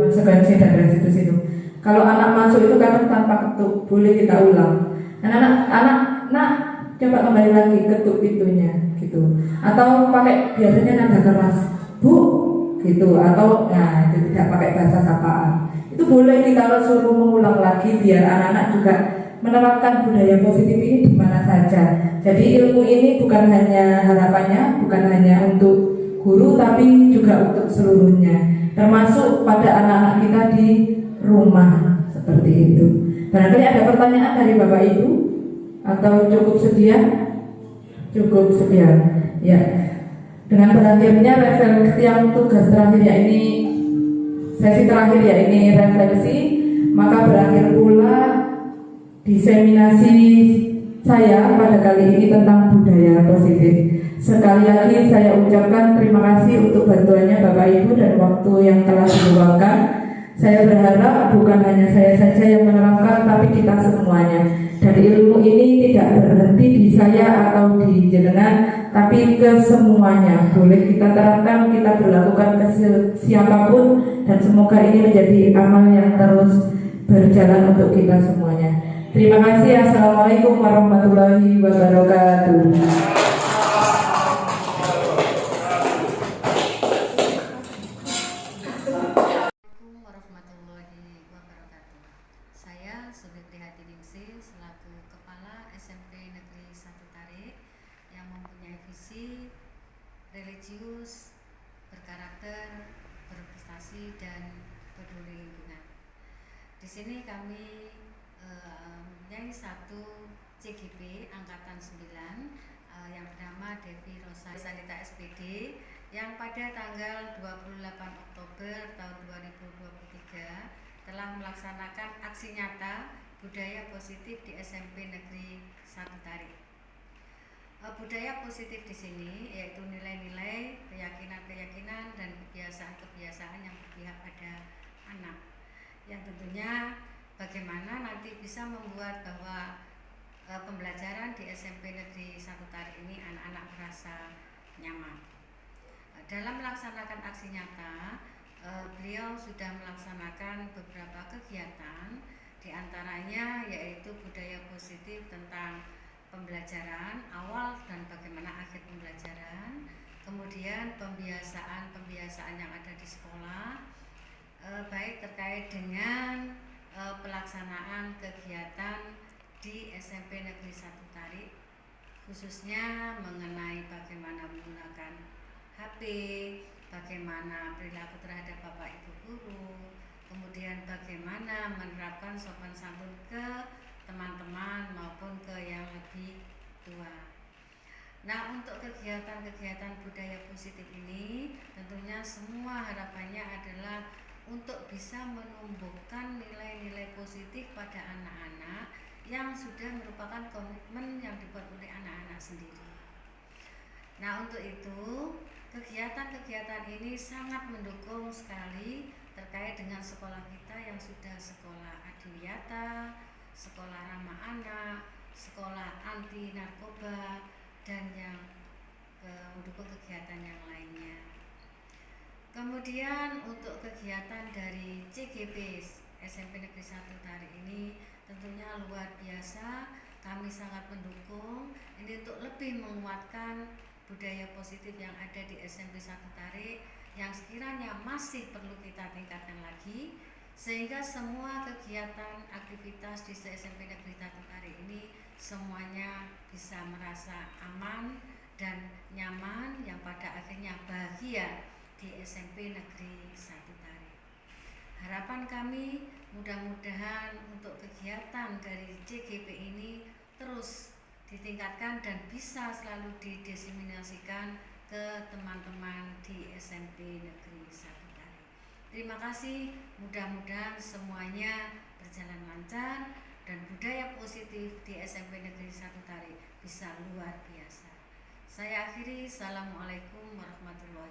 konsekuensi dan restitusi itu. Kalau anak masuk itu kan tanpa ketuk, boleh kita ulang. Dan anak coba kembali lagi ketuk pintunya gitu. Atau pakai biasanya nada keras, Bu, gitu. Atau nah itu tidak pakai bahasa sapaan. Itu boleh kita suruh mengulang lagi biar anak-anak juga menerapkan budaya positif ini di mana saja. Jadi ilmu ini bukan hanya harapannya, bukan hanya untuk guru, tapi juga untuk seluruhnya, termasuk pada anak-anak kita di rumah seperti itu. Barangkali ada pertanyaan dari Bapak Ibu atau cukup sekian? Cukup sekian. Ya. Dengan berakhirnya refleksi yang tugas terakhir ya ini sesi terakhir ya ini refleksi, maka berakhir pula diseminasi saya pada kali ini tentang budaya positif. Sekali lagi saya ucapkan terima kasih untuk bantuannya Bapak Ibu dan waktu yang telah diluangkan. Saya berharap bukan hanya saya saja yang menerapkan, tapi kita semuanya. Dan ilmu ini tidak berhenti di saya atau di jenengan, tapi ke semuanya. Boleh kita terapkan, kita berlakukan ke siapapun, dan semoga ini menjadi amal yang terus berjalan untuk kita semuanya. Terima kasih. Assalamualaikum warahmatullahi wabarakatuh. Warahmatullahi wabarakatuh. Saya Subi Prihatiningsih selaku Kepala SMP Negeri 1 Tarik yang mempunyai visi religius, berkarakter, berprestasi dan peduli lingkungan. Di sini kami mempunyai satu CGP angkatan 9 yang bernama Devi Rosa Sanita SPD yang pada tanggal 28 Oktober tahun 2023 telah melaksanakan aksi nyata budaya positif di SMP Negeri 1 Tarik. Budaya positif di sini yaitu nilai-nilai, keyakinan-keyakinan dan kebiasaan-kebiasaan yang berpihak pada anak, yang tentunya bagaimana nanti bisa membuat bahwa pembelajaran di SMP Negeri 1 Tarik ini anak-anak merasa nyaman. Dalam melaksanakan aksi nyata, beliau sudah melaksanakan beberapa kegiatan, diantaranya yaitu budaya positif tentang pembelajaran awal dan bagaimana akhir pembelajaran, kemudian pembiasaan yang ada di sekolah, baik terkait dengan pelaksanaan kegiatan di SMP Negeri 1 Tarik, khususnya mengenai bagaimana menggunakan HP, bagaimana perilaku terhadap Bapak Ibu guru, kemudian bagaimana menerapkan sopan santun ke teman-teman maupun ke yang lebih tua. Nah, untuk kegiatan-kegiatan budaya positif ini tentunya semua harapannya adalah untuk bisa menumbuhkan nilai-nilai positif pada anak-anak yang sudah merupakan komitmen yang dibuat oleh anak-anak sendiri. Nah, untuk itu kegiatan-kegiatan ini sangat mendukung sekali terkait dengan sekolah kita yang sudah sekolah adiwiyata, sekolah ramah anak, sekolah anti narkoba, dan yang mendukung kegiatan yang lainnya. Kemudian untuk kegiatan dari CGP SMP Negeri 1 Tarik ini tentunya luar biasa, kami sangat mendukung ini untuk lebih menguatkan budaya positif yang ada di SMP 1 Tarik yang sekiranya masih perlu kita tingkatkan lagi, sehingga semua kegiatan aktivitas di SMP Negeri 1 Tarik ini semuanya bisa merasa aman dan nyaman, yang pada akhirnya bahagia di SMP Negeri 1 Tarik. Harapan kami mudah-mudahan untuk kegiatan dari CGP ini terus ditingkatkan dan bisa selalu didiseminasikan ke teman-teman di SMP Negeri 1 Tari. Terima kasih, mudah-mudahan semuanya berjalan lancar dan budaya positif di SMP Negeri 1 Tari bisa luar biasa. Saya akhiri, Assalamualaikum warahmatullahi